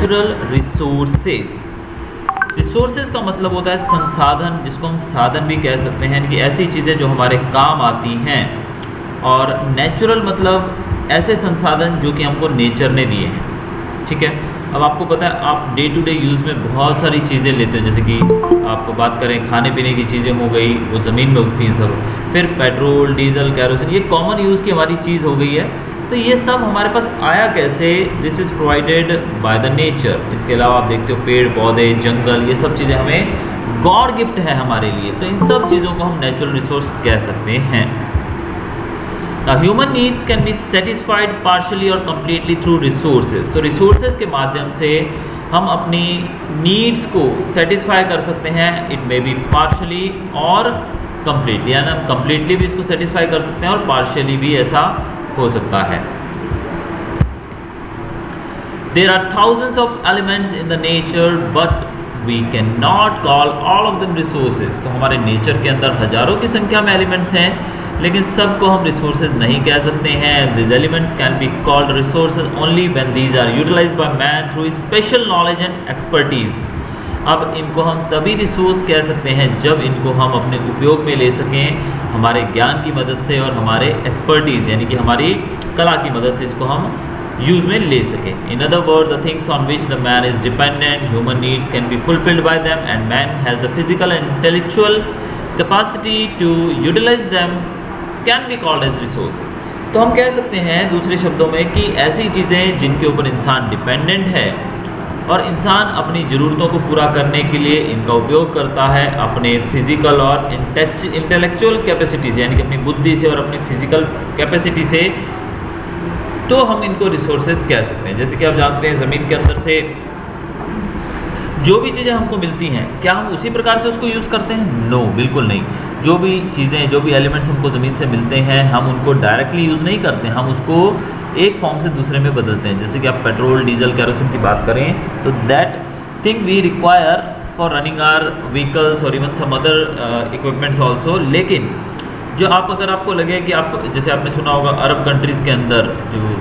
Natural resources. Resources का मतलब होता है संसाधन, जिसको हम साधन भी कह सकते हैं कि ऐसी चीज़ें जो हमारे काम आती हैं। और नेचुरल मतलब ऐसे संसाधन जो कि हमको नेचर ने दिए हैं। ठीक है, अब आपको पता है आप डे टू डे यूज़ में बहुत सारी चीज़ें लेते हैं, जैसे कि आप बात करें खाने पीने की चीज़ें हो गई, वो ज़मीन में उगती हैं सब। फिर पेट्रोल, डीजल, कैरोसिन, ये कॉमन यूज़ की हमारी चीज़ हो गई है। तो ये सब हमारे पास आया कैसे? This is provided by the nature. इसके अलावा आप देखते हो पेड़ पौधे, जंगल, ये सब चीज़ें हमें गॉड गिफ्ट है हमारे लिए। तो इन सब चीज़ों को हम नेचुरल रिसोर्स कह सकते हैं। Now, human needs can be satisfied partially or completely through resources. तो resources के माध्यम से हम अपनी needs को satisfy कर सकते हैं। It may be partially और completely, यानी हम completely भी इसको satisfy कर सकते हैं और partially भी ऐसा हो सकता है। There are thousands of elements in the nature, but we cannot call all of them resources. तो हमारे nature के अंदर हजारों की संख्या में elements हैं, लेकिन सबको हम रिसोर्सेज नहीं कह सकते हैं। These elements can be called resources only when these are utilized by man through special knowledge and expertise. अब इनको हम तभी रिसोर्स कह सकते हैं जब इनको हम अपने उपयोग में ले सकें हमारे ज्ञान की मदद से और हमारे एक्सपर्टीज़ यानी कि हमारी कला की मदद से इसको हम यूज़ में ले सकें। In other words, the things on which the man is dependent, human needs can be fulfilled by them, and man has the physical and intellectual capacity to utilize them can be called as resources. तो हम कह सकते हैं दूसरे शब्दों में कि ऐसी चीज़ें जिनके ऊपर इंसान डिपेंडेंट है और इंसान अपनी ज़रूरतों को पूरा करने के लिए इनका उपयोग करता है अपने फिज़िकल और इंटेलेक्चुअल कैपेसिटी से, यानी कि अपनी बुद्धि से और अपनी फिज़िकल कैपेसिटी से, तो हम इनको रिसोर्सेज कह सकते हैं। जैसे कि आप जानते हैं ज़मीन के अंदर से जो भी चीज़ें हमको मिलती हैं, क्या हम उसी प्रकार से उसको यूज़ करते हैं? नो, बिल्कुल नहीं। जो भी चीज़ें, जो भी एलिमेंट्स हमको ज़मीन से मिलते हैं, हम उनको डायरेक्टली यूज़ नहीं करते, हम उसको एक फॉर्म से दूसरे में बदलते हैं। जैसे कि आप पेट्रोल, डीजल, कैरोसिन की बात करें तो that thing we require for running our vehicles और even some other equipments also. लेकिन जो आप, अगर आपको लगे कि आप, जैसे आपने सुना होगा अरब कंट्रीज़ के अंदर जो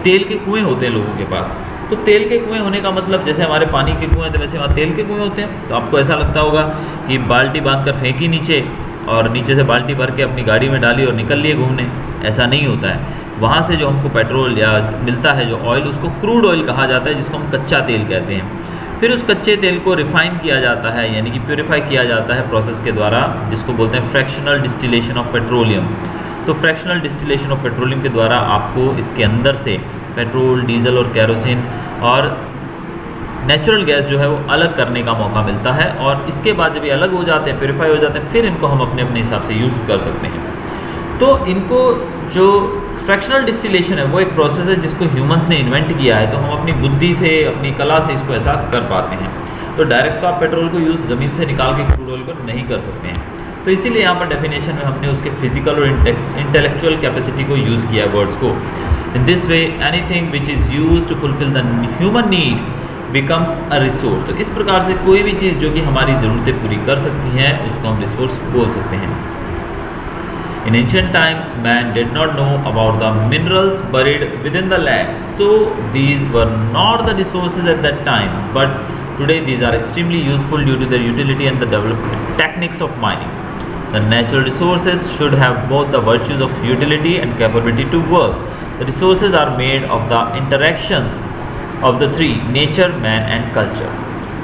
तेल के कुएँ होते हैं लोगों के पास, तो तेल के कुएं होने का मतलब जैसे हमारे पानी के कुएं तो वैसे वहाँ तेल के कुएं होते हैं। तो आपको ऐसा लगता होगा कि बाल्टी बांधकर फेंकी नीचे और नीचे से बाल्टी भर के अपनी गाड़ी में डाली और निकल लिए घूमने। ऐसा नहीं होता है। वहाँ से जो हमको पेट्रोल या मिलता है जो ऑयल, उसको क्रूड ऑयल कहा जाता है, जिसको हम कच्चा तेल कहते हैं। फिर उस कच्चे तेल को रिफ़ाइन किया जाता है, यानी कि प्योरीफाई किया जाता है प्रोसेस के द्वारा, जिसको बोलते हैं फ्रैक्शनल डिस्टिलेशन ऑफ पेट्रोलियम। तो फ्रैक्शनल डिस्टिलेशन ऑफ पेट्रोलियम के द्वारा आपको इसके अंदर से पेट्रोल, डीजल और कैरोसिन और नेचुरल गैस जो है वो अलग करने का मौका मिलता है। और इसके बाद जब ये अलग हो जाते हैं, प्योरीफाई हो जाते हैं, फिर इनको हम अपने अपने हिसाब से यूज़ कर सकते हैं। तो इनको जो फ्रैक्शनल डिस्टिलेशन है वो एक प्रोसेस है जिसको ह्यूमंस ने इन्वेंट किया है। तो हम अपनी बुद्धि से, अपनी कला से इसको ऐसा कर पाते हैं। तो डायरेक्ट तो आप पेट्रोल को यूज़ ज़मीन से निकाल के क्रूड ऑयल को नहीं कर सकते हैं। तो इसीलिए यहाँ पर डेफिनेशन में हमने उसके फिजिकल और इंटेलेक्चुअल कैपेसिटी को यूज़ किया है, वर्ड्स को। In this way, anything which is used to fulfill the human needs becomes a resource. तो इस प्रकार से कोई भी चीज़ जो कि हमारी ज़रूरतें पूरी कर सकती हैं उसको हम रिसोर्स बोल सकते हैं। In ancient times, man did not know about the minerals buried within the land, so these were not the resources at that time. But today, these are extremely useful due to their utility and the developed techniques of mining. The natural resources should have both the virtues of utility and capability to work. The resources are made of the interactions of the three: nature, man and culture.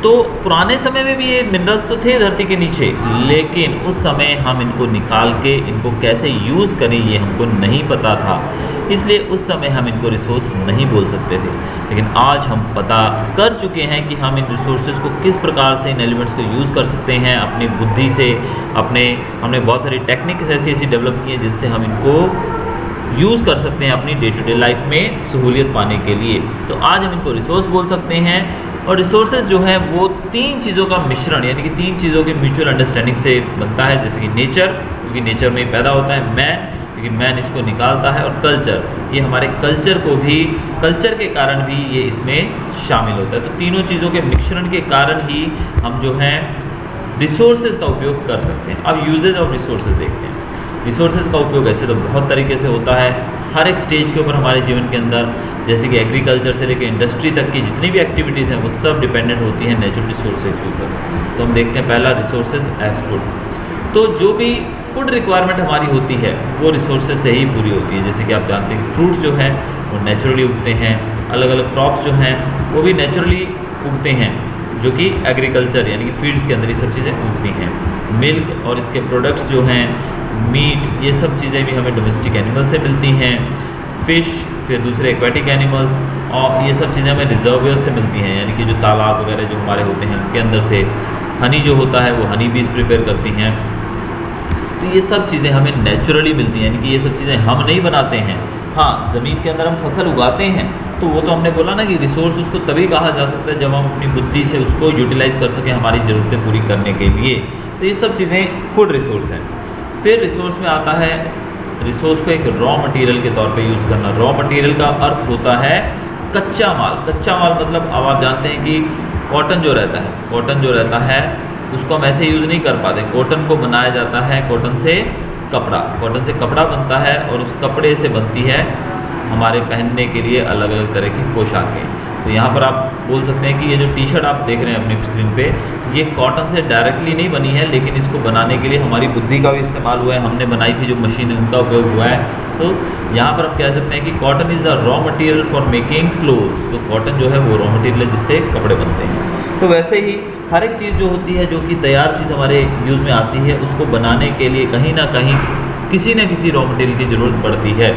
तो पुराने समय में भी ये minerals तो थे धरती के नीचे, लेकिन उस समय हम इनको निकाल के इनको कैसे यूज़ करें ये हमको नहीं पता था, इसलिए उस समय हम इनको रिसोर्स नहीं बोल सकते थे। लेकिन आज हम पता कर चुके हैं कि हम इन रिसोर्सेज को किस प्रकार से, इन एलिमेंट्स को यूज़ कर सकते हैं अपनी बुद्धि से। हमने बहुत सारी टेक्निक्स ऐसी डेवलप की हैं जिनसे हम इनको यूज़ कर सकते हैं अपनी डे टू डे लाइफ में सहूलियत पाने के लिए। तो आज हम इनको रिसोर्स बोल सकते हैं। और रिसोर्सेज जो हैं वो तीन चीज़ों का मिश्रण, यानी कि तीन चीज़ों के म्यूचुअल अंडरस्टैंडिंग से बनता है। जैसे कि नेचर, क्योंकि नेचर में ही पैदा होता है; मैन, क्योंकि मैन इसको निकालता है; और कल्चर, ये हमारे कल्चर को भी, कल्चर के कारण भी ये इसमें शामिल होता है। तो तीनों चीज़ों के मिश्रण के कारण ही हम जो हैं रिसोर्सेज का उपयोग कर सकते हैं। अब यूजेज ऑफ रिसोर्सेज देखते हैं। रिसोर्सेज का उपयोग ऐसे तो बहुत तरीके से होता है। हर एक स्टेज के ऊपर हमारे जीवन के अंदर जैसे कि एग्रीकल्चर से लेकर इंडस्ट्री तक की जितनी भी एक्टिविटीज़ हैं वो सब डिपेंडेंट होती हैं नेचुरल रिसोर्सेज के ऊपर। तो हम देखते हैं पहला रिसोर्सेज एज फूड। तो जो भी फूड रिक्वायरमेंट हमारी होती है वो रिसोर्सेज से ही पूरी होती है। जैसे कि आप जानते हैं कि फ्रूट्स जो हैं वो नेचुरली उगते हैं, अलग अलग क्रॉप्स जो हैं वो भी नेचुरली उगते हैं, जो कि एग्रीकल्चर यानी कि फील्ड्स के अंदर ये सब चीज़ें उगती हैं। मिल्क और इसके प्रोडक्ट्स जो हैं, मीट, ये सब चीज़ें भी हमें डोमेस्टिक एनिमल से मिलती हैं। फ़िश, फिर दूसरे एक्वेटिक एनिमल्स, और ये सब चीज़ें हमें रिजर्वियर्स से मिलती हैं, यानी कि जो तालाब वगैरह जो हमारे होते हैं उनके अंदर से। हनी जो होता है वो हनी बीज प्रिपेयर करती हैं। तो ये सब चीज़ें हमें नेचुरली मिलती हैं, यानी कि ये सब चीज़ें हम नहीं बनाते हैं। हाँ, ज़मीन के अंदर हम फसल उगाते हैं, तो वो तो हमने बोला ना कि रिसोर्स उसको तभी कहा जा सकता है जब हम अपनी बुद्धि से उसको यूटिलाइज़ कर सकें हमारी ज़रूरतें पूरी करने के लिए। तो ये सब चीज़ें फूड रिसोर्स हैं। फिर रिसोर्स में आता है रिसोर्स को एक रॉ मटेरियल के तौर पे यूज़ करना। रॉ मटेरियल का अर्थ होता है कच्चा माल। कच्चा माल मतलब अब आप जानते हैं कि कॉटन जो रहता है उसको हम ऐसे यूज़ नहीं कर पाते। कॉटन को बनाया जाता है कॉटन से कपड़ा बनता है, और उस कपड़े से बनती है हमारे पहनने के लिए अलग अलग तरह की पोशाकें। तो यहाँ पर आप बोल सकते हैं कि ये जो टी शर्ट आप देख रहे हैं अपनी स्क्रीन पे, ये कॉटन से डायरेक्टली नहीं बनी है, लेकिन इसको बनाने के लिए हमारी बुद्धि का भी इस्तेमाल हुआ है। हमने बनाई थी जो मशीन है उनका उपयोग हुआ है। तो यहाँ पर हम कह सकते हैं कि cotton is the raw material for making clothes. तो कॉटन जो है वो रॉ मटेरियल है जिससे कपड़े बनते हैं। तो वैसे ही हर एक चीज़ जो होती है जो कि तैयार चीज़ हमारे यूज़ में आती है, उसको बनाने के लिए कहीं ना कहीं किसी न किसी रॉ मटेरियल की ज़रूरत पड़ती है।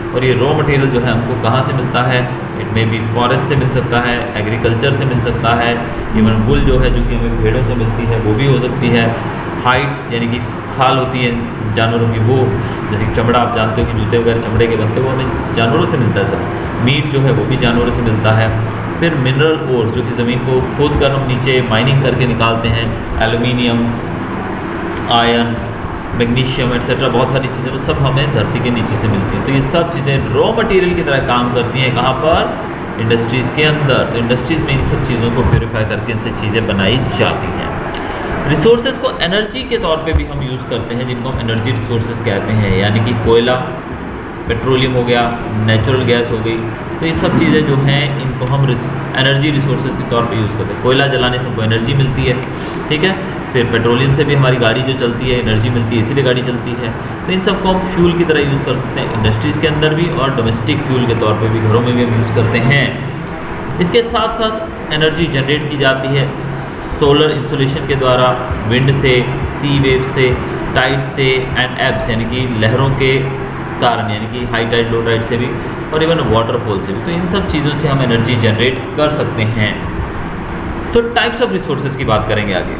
और ये रॉ मटेरियल जो है हमको कहाँ से मिलता है? इट में भी फॉरेस्ट से मिल सकता है, एग्रीकल्चर से मिल सकता है, इवन वुल जो है जो कि हमें भेड़ों से मिलती है वो भी हो सकती है। हाइट्स यानी कि खाल होती है जानवरों की, वो जैसे चमड़ा आप जानते हो कि जूते वगैरह चमड़े के बनते हैं, वो हमें जानवरों से मिलता है सब। मीट जो है वो भी जानवरों से मिलता है। फिर मिनरल ओर जो कि ज़मीन को खोद कर हम नीचे माइनिंग करके निकालते हैं, एल्यूमिनियम, आयरन, मैग्नीशियम एट्सेट्रा, बहुत सारी चीज़ें वो सब हमें धरती के नीचे से मिलती हैं। तो ये सब चीज़ें रॉ मटेरियल की तरह काम करती हैं। कहाँ पर? इंडस्ट्रीज़ के अंदर। तो इंडस्ट्रीज़ में इन सब चीज़ों को प्योरीफाई करके इनसे चीज़ें बनाई जाती हैं। रिसोर्सेज को एनर्जी के तौर पे भी हम यूज़ करते हैं, जिनको हम एनर्जी रिसोर्सेज कहते हैं, यानी कि कोयला, पेट्रोलियम हो गया, नेचुरल गैस हो गई। तो ये सब चीज़ें जो हैं इनको हम एनर्जी रिसोर्सेज के तौर पे यूज़ करते हैं। कोयला जलाने से हमको एनर्जी मिलती है, ठीक है। फिर पेट्रोलियम से भी हमारी गाड़ी जो चलती है एनर्जी मिलती है, इसीलिए गाड़ी चलती है। तो इन सबको हम फ्यूल की तरह यूज़ कर सकते हैं, इंडस्ट्रीज़ के अंदर भी और डोमेस्टिक फ्यूल के तौर पे भी घरों में भी हम यूज़ करते हैं। इसके साथ साथ एनर्जी जनरेट की जाती है सोलर इंसुलेशन के द्वारा, विंड से, सी वेव से, टाइड से एंड एब्स यानी कि लहरों के कारण, यानी कि हाई टाइड लो टाइड से भी, और इवन वाटरफॉल से भी। तो इन सब चीज़ों से हम एनर्जी जनरेट कर सकते हैं। तो टाइप्स ऑफ रिसोर्सेज की बात करेंगे आगे।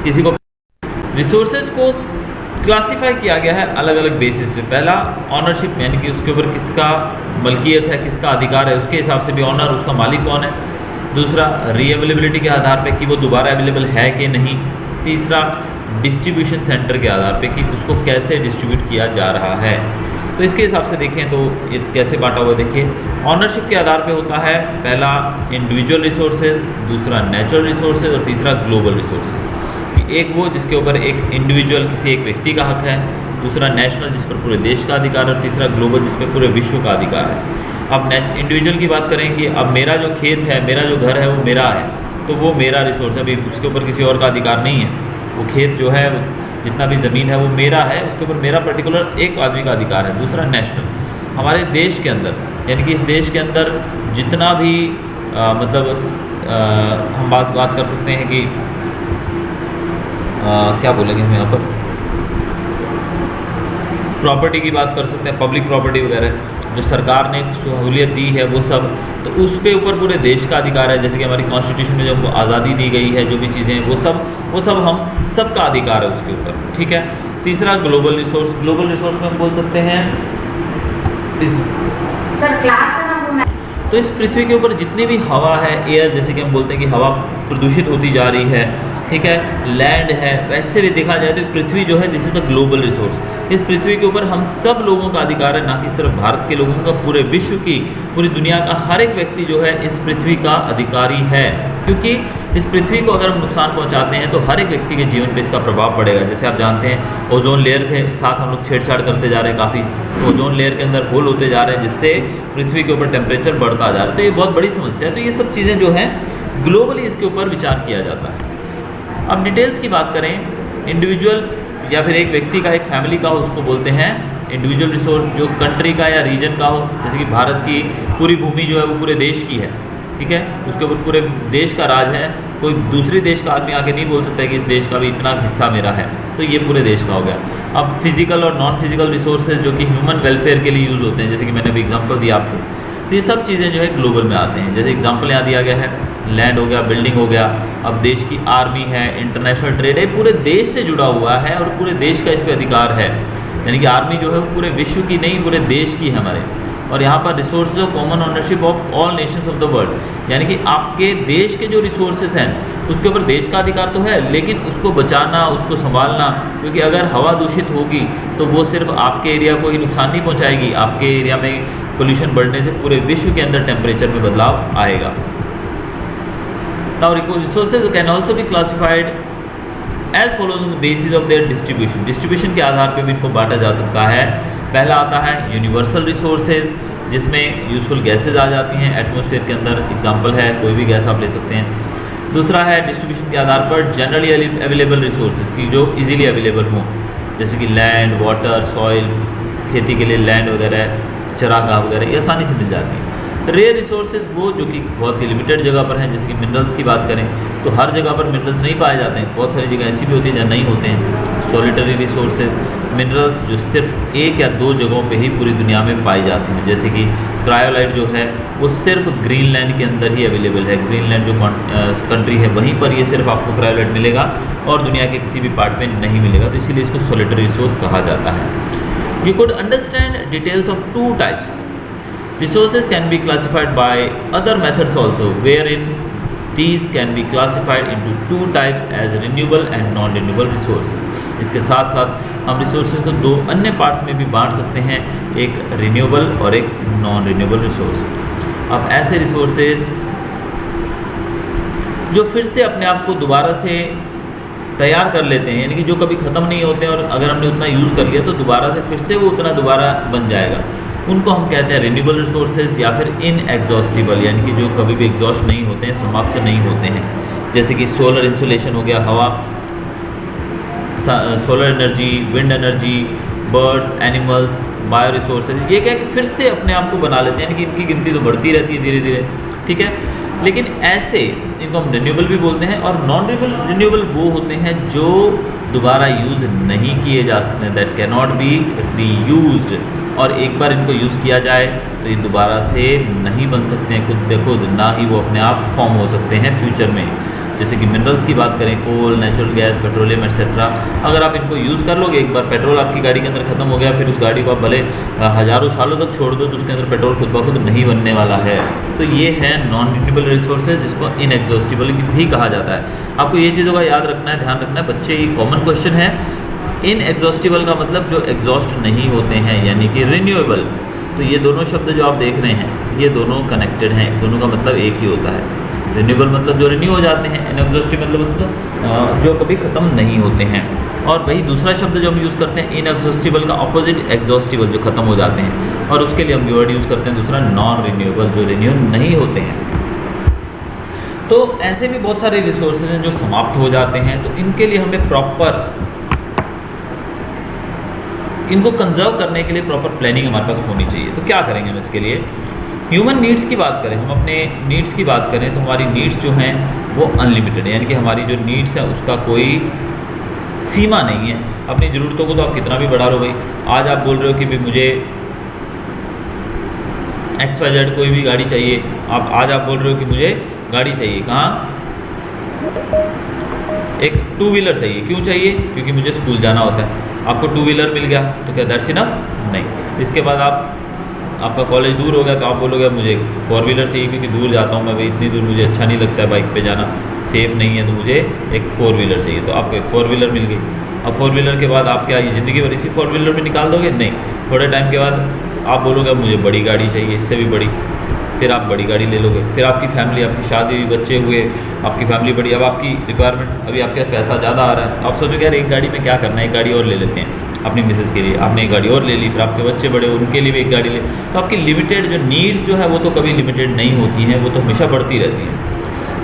किसी को रिसोर्सेज को क्लासिफाई किया गया है अलग अलग बेसिस पे। पहला ऑनरशिप, यानी कि उसके ऊपर किसका मलकियत है, किसका अधिकार है, उसके हिसाब से भी ऑनर, उसका मालिक कौन है। दूसरा रीअवेलेबिलिटी के आधार पे कि वो दोबारा अवेलेबल है कि नहीं। तीसरा डिस्ट्रीब्यूशन सेंटर के आधार पे कि उसको कैसे डिस्ट्रीब्यूट किया जा रहा है। तो इसके हिसाब से देखें तो ये कैसे बांटा हुआ देखिए। ऑनरशिप के आधार पे होता है पहला इंडिविजुअल रिसोर्सेज, दूसरा नेचुरल रिसोर्सेज और तीसरा ग्लोबल रिसोर्सेज। एक वो जिसके ऊपर एक इंडिविजुअल किसी एक व्यक्ति का हक है, दूसरा नेशनल जिस पर पूरे देश का अधिकार है, और तीसरा ग्लोबल जिस पर पूरे विश्व का अधिकार है। अब इंडिविजुअल की बात करें कि अब मेरा जो खेत है, मेरा जो घर है वो मेरा है, तो वो मेरा रिसोर्स है, अभी उसके ऊपर किसी और का अधिकार नहीं है। वो खेत जो है, जितना भी ज़मीन है वो मेरा है, उसके ऊपर मेरा पर्टिकुलर एक आदमी का अधिकार है। दूसरा नेशनल, हमारे देश के अंदर, यानी कि इस देश के अंदर जितना भी हम बात कर सकते हैं कि क्या बोलेंगे हम यहाँ पर, प्रॉपर्टी की बात कर सकते हैं, पब्लिक प्रॉपर्टी वगैरह जो सरकार ने सहूलियत दी है वो सब, तो उस पे ऊपर पूरे देश का अधिकार है। जैसे कि हमारी कॉन्स्टिट्यूशन में जो हमको आज़ादी दी गई है, जो भी चीज़ें हैं वो सब हम सबका अधिकार है उसके ऊपर, ठीक है। तीसरा ग्लोबल रिसोर्स। ग्लोबल रिसोर्स में हम बोल सकते हैं सर क्लास तो इस पृथ्वी के ऊपर जितनी भी हवा है, एयर, जैसे कि हम बोलते हैं कि हवा प्रदूषित होती जा रही है, ठीक है, लैंड है, वैसे भी देखा जाए तो पृथ्वी जो है this is the global resource. इस पृथ्वी के ऊपर हम सब लोगों का अधिकार है, ना कि सिर्फ भारत के लोगों का, पूरे विश्व की, पूरी दुनिया का हर एक व्यक्ति जो है इस पृथ्वी का अधिकारी है। क्योंकि इस पृथ्वी को अगर हम नुकसान पहुंचाते हैं तो हर एक व्यक्ति के जीवन पे इसका प्रभाव पड़ेगा। जैसे आप जानते हैं ओजोन लेयर के साथ हम लोग छेड़छाड़ करते जा रहे हैं काफ़ी, ओजोन लेयर के अंदर होल होते जा रहे हैं जिससे पृथ्वी के ऊपर टेम्परेचर बढ़ता जा रहा है। तो ये बहुत बड़ी समस्या है। तो ये सब चीज़ें जो हैं ग्लोबली इसके ऊपर विचार किया जाता है। अब डिटेल्स की बात करें, इंडिविजुअल या फिर एक व्यक्ति का, एक फैमिली का हो, उसको बोलते हैं इंडिविजुअल रिसोर्स। जो कंट्री का या रीजन का हो, जैसे कि भारत की पूरी भूमि जो है वो पूरे देश की है, ठीक है, उसके ऊपर पूरे देश का राज है। कोई दूसरे देश का आदमी आके नहीं बोल सकता है कि इस देश का भी इतना हिस्सा मेरा है, तो ये पूरे देश का हो गया। अब फिजिकल और नॉन फिजिकल रिसोर्सेज जो कि ह्यूमन वेलफेयर के लिए यूज़ होते हैं, जैसे कि मैंने अभी एग्जांपल दिया आपको, तो ये सब चीज़ें जो है ग्लोबल में आते हैं। जैसे एग्जांपल यहाँ दिया गया है, लैंड हो गया, बिल्डिंग हो गया, अब देश की आर्मी है, इंटरनेशनल ट्रेड है, पूरे देश से जुड़ा हुआ है और पूरे देश का इस पर अधिकार है। यानी कि आर्मी जो है वो पूरे विश्व की नहीं, पूरे देश की है हमारे। और यहाँ पर resources of common ownership of all Nations of the world, यानी कि आपके देश के जो रिसोर्सेज हैं उसके ऊपर देश का अधिकार तो है, लेकिन उसको बचाना, उसको संभालना, क्योंकि अगर हवा दूषित होगी तो वो सिर्फ आपके एरिया को ही नुकसान नहीं पहुँचाएगी, आपके एरिया में पोल्यूशन बढ़ने से पूरे विश्व के अंदर टेम्परेचर में बदलाव आएगा। Now resources can also be classified as follows on the basis of their distribution. Distribution के आधार पर भी इनको बांटा जा सकता है। पहला आता है यूनिवर्सल रिसोर्सेज, जिसमें यूजफुल गैसेज आ जाती हैं एटमॉस्फेयर के अंदर, एग्जांपल है कोई भी गैस आप ले सकते हैं। दूसरा है डिस्ट्रीब्यूशन के आधार पर जनरली अवेलेबल रिसोर्सेज की जो इजीली अवेलेबल हों, जैसे कि लैंड, वाटर, सॉइल, खेती के लिए लैंड वगैरह, चरागाह वगैरह, ये आसानी से मिल जाती हैं। रेयर रिसोर्सेज वो जो कि बहुत ही लिमिटेड जगह पर हैं, जैसे कि मिनरल्स की बात करें तो हर जगह पर मिनरल्स नहीं पाए जाते हैं, बहुत सारी जगह ऐसी भी होती है जहाँ नहीं होते हैं। सॉलिटरी रिसोर्सेज, मिनरल्स जो सिर्फ एक या दो जगहों पे ही पूरी दुनिया में पाई जाती हैं, जैसे कि क्रायोलाइट जो है वो सिर्फ ग्रीनलैंड के अंदर ही अवेलेबल है। ग्रीनलैंड जो कंट्री है वहीं पर ये सिर्फ आपको क्रायोलाइट मिलेगा और दुनिया के किसी भी पार्ट में नहीं मिलेगा, तो इसीलिए इसको सॉलिटरी रिसोर्स कहा जाता है। You could understand details of two types. Resources can be classified by other methods also, wherein these can be classified into two types as renewable and non-renewable resources. इसके साथ साथ हम रिसोर्सेज को दो अन्य पार्ट्स में भी बांट सकते हैं, एक रिन्यूएबल और एक नॉन रिन्यूएबल रिसोर्स। अब ऐसे रिसोर्सेज जो फिर से अपने आप को दोबारा से तैयार कर लेते हैं, यानी कि जो कभी ख़त्म नहीं होते हैं और अगर हमने उतना यूज़ कर लिया तो दोबारा से फिर से वो उतना दोबारा बन जाएगा, उनको हम कहते हैं रिन्यूएबल रिसोर्सेज या फिर इनएग्जॉस्टिबल, यानी कि जो कभी भी एग्जॉस्ट नहीं होते हैं, समाप्त नहीं होते हैं। जैसे कि सोलर इंसुलेशन हो गया, हवा, solar energy, wind energy, birds, animals, bio resources, ये क्या कि फिर से अपने आप को बना लेते हैं, यानी कि इनकी गिनती तो बढ़ती रहती है धीरे धीरे, ठीक है। लेकिन ऐसे इनको हम रिन्यूएबल भी बोलते हैं। और नॉन रिन्यूएबल वो होते हैं जो दोबारा यूज़ नहीं किए जा सकते, that can not be reused, और एक बार इनको यूज़ किया जाए तो ये दोबारा से नहीं बन सकते हैं खुद ब खुद, ना ही वो अपने आप फॉर्म हो सकते हैं फ्यूचर में। जैसे कि मिनरल्स की बात करें, कोल, नेचुरल गैस, पेट्रोलियम एक्सेट्रा, अगर आप इनको यूज़ कर लोगे, एक बार पेट्रोल आपकी गाड़ी के अंदर ख़त्म हो गया, फिर उस गाड़ी को आप भले हज़ारों सालों तक छोड़ दो तो उसके अंदर पेट्रोल खुद ब खुद नहीं बनने वाला है। तो ये है नॉन रिन्यूएबल रिसोर्सेज, जिसको इनएग्जॉस्टिबल भी कहा जाता है। आपको ये चीज़ों का याद रखना है, ध्यान रखना है बच्चे, ये कॉमन क्वेश्चन है। इनएग्जॉस्टिबल का मतलब जो एग्जॉस्ट नहीं होते हैं, यानी कि रिन्यूएबल। तो ये दोनों शब्द जो आप देख रहे हैं ये दोनों कनेक्टेड हैं, दोनों का मतलब एक ही होता है। रिन्यूएबल मतलब जो रिन्यू हो जाते हैं, इनएग्जॉस्टिव मतलब जो कभी ख़त्म नहीं होते हैं। और वही दूसरा शब्द जो हम यूज़ करते हैं इनएग्जॉस्टिबल का ऑपोजिट एग्जॉस्टिबल, जो ख़त्म हो जाते हैं, और उसके लिए हम वर्ड यूज़ करते हैं दूसरा नॉन रिन्यूएबल, जो रिन्यू नहीं होते हैं। तो ऐसे भी बहुत सारे रिसोर्सेज हैं जो समाप्त हो जाते हैं, तो इनके लिए हमें प्रॉपर इनको कंजर्व करने के लिए प्रॉपर प्लानिंग हमारे पास होनी चाहिए। तो क्या करेंगे हम इसके लिए? ह्यूमन नीड्स की बात करें, हम अपने नीड्स की बात करें तो हमारी नीड्स जो हैं वो अनलिमिटेड है, यानी कि हमारी जो नीड्स है उसका कोई सीमा नहीं है। अपनी ज़रूरतों को तो आप कितना भी बढ़ा लो भाई, आज आप बोल रहे हो कि भाई मुझे XYZ कोई भी गाड़ी चाहिए, आज आप बोल रहे हो कि मुझे गाड़ी चाहिए, कहाँ? एक टू व्हीलर चाहिए। क्यों चाहिए? क्योंकि मुझे स्कूल जाना होता है। आपको टू व्हीलर मिल गया तो क्या दैट्स इनफ? नहीं। इसके बाद आपका कॉलेज दूर हो गया तो आप बोलोगे मुझे फोर व्हीलर चाहिए क्योंकि दूर जाता हूँ मैं भाई, इतनी दूर मुझे अच्छा नहीं लगता है बाइक पे जाना, सेफ़ नहीं है, तो मुझे एक फोर व्हीलर चाहिए। तो आपको एक फोर व्हीलर मिल गई। अब फोर व्हीलर के बाद आप क्या ये ज़िंदगी भर इसी फोर व्हीलर में निकाल दोगे? नहीं। थोड़े टाइम के बाद आप बोलोगे अब मुझे बड़ी गाड़ी चाहिए, इससे भी बड़ी, फिर आप बड़ी गाड़ी ले लोगे, फिर आपकी फैमिली, आपकी शादी हुई, बच्चे हुए, आपकी फैमिली बड़ी, अब आपकी रिक्वायरमेंट, अभी आपके पास पैसा ज़्यादा आ रहा है, तो आप सोचोगे यार एक गाड़ी में क्या करना है, एक गाड़ी और ले लेते हैं अपनी मिसेज़ के लिए, आपने एक गाड़ी और ले ली, फिर आपके बच्चे बड़े, उनके लिए भी एक गाड़ी ले, तो आपकी लिमिटेड जो नीड्स जो है वो तो कभी लिमिटेड नहीं होती हैं, वो तो हमेशा बढ़ती रहती हैं।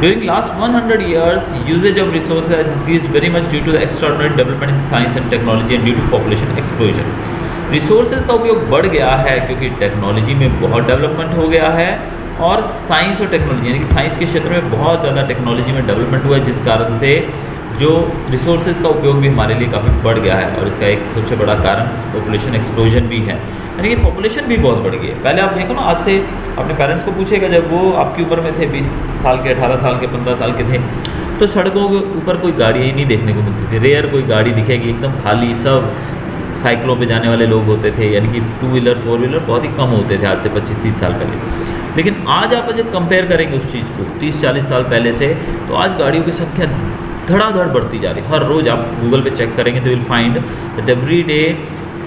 During last 100 years, usage of resources has increased very much due to the extraordinary development in science and technology and due to population explosion. Resources का उपयोग बढ़ गया है क्योंकि टेक्नोलॉजी में बहुत डेवलपमेंट हो गया है और साइंस और टेक्नोलॉजी यानी कि साइंस के क्षेत्र में बहुत ज़्यादा टेक्नोलॉजी में डेवलपमेंट हुआ है, जिस कारण से जो रिसोर्सेज का उपयोग भी हमारे लिए काफ़ी बढ़ गया है। और इसका एक सबसे बड़ा कारण पॉपुलेशन एक्सप्लोजन भी है, यानी कि पॉपुलेशन भी बहुत बढ़ गई है। पहले आप देखो ना, आज से अपने पेरेंट्स को पूछेगा, जब वो आपकी उम्र में थे, 20 साल के, 18 साल के, 15 साल के थे, तो सड़कों के ऊपर कोई गाड़ियाँ ही नहीं देखने को मिलती थी, रेयर कोई गाड़ी दिखेगी, एकदम खाली, सब साइकिलों पे जाने वाले लोग होते थे, यानी कि 2 व्हीलर 4 व्हीलर बहुत ही कम होते थे आज से 25-30 साल पहले। लेकिन आज आप जब कंपेयर करेंगे उस चीज़ को 30-40 साल पहले से, तो आज गाड़ियों की संख्या धड़ाधड़ बढ़ती जा रही है। हर रोज़ आप गूगल पे चेक करेंगे तो will find that every day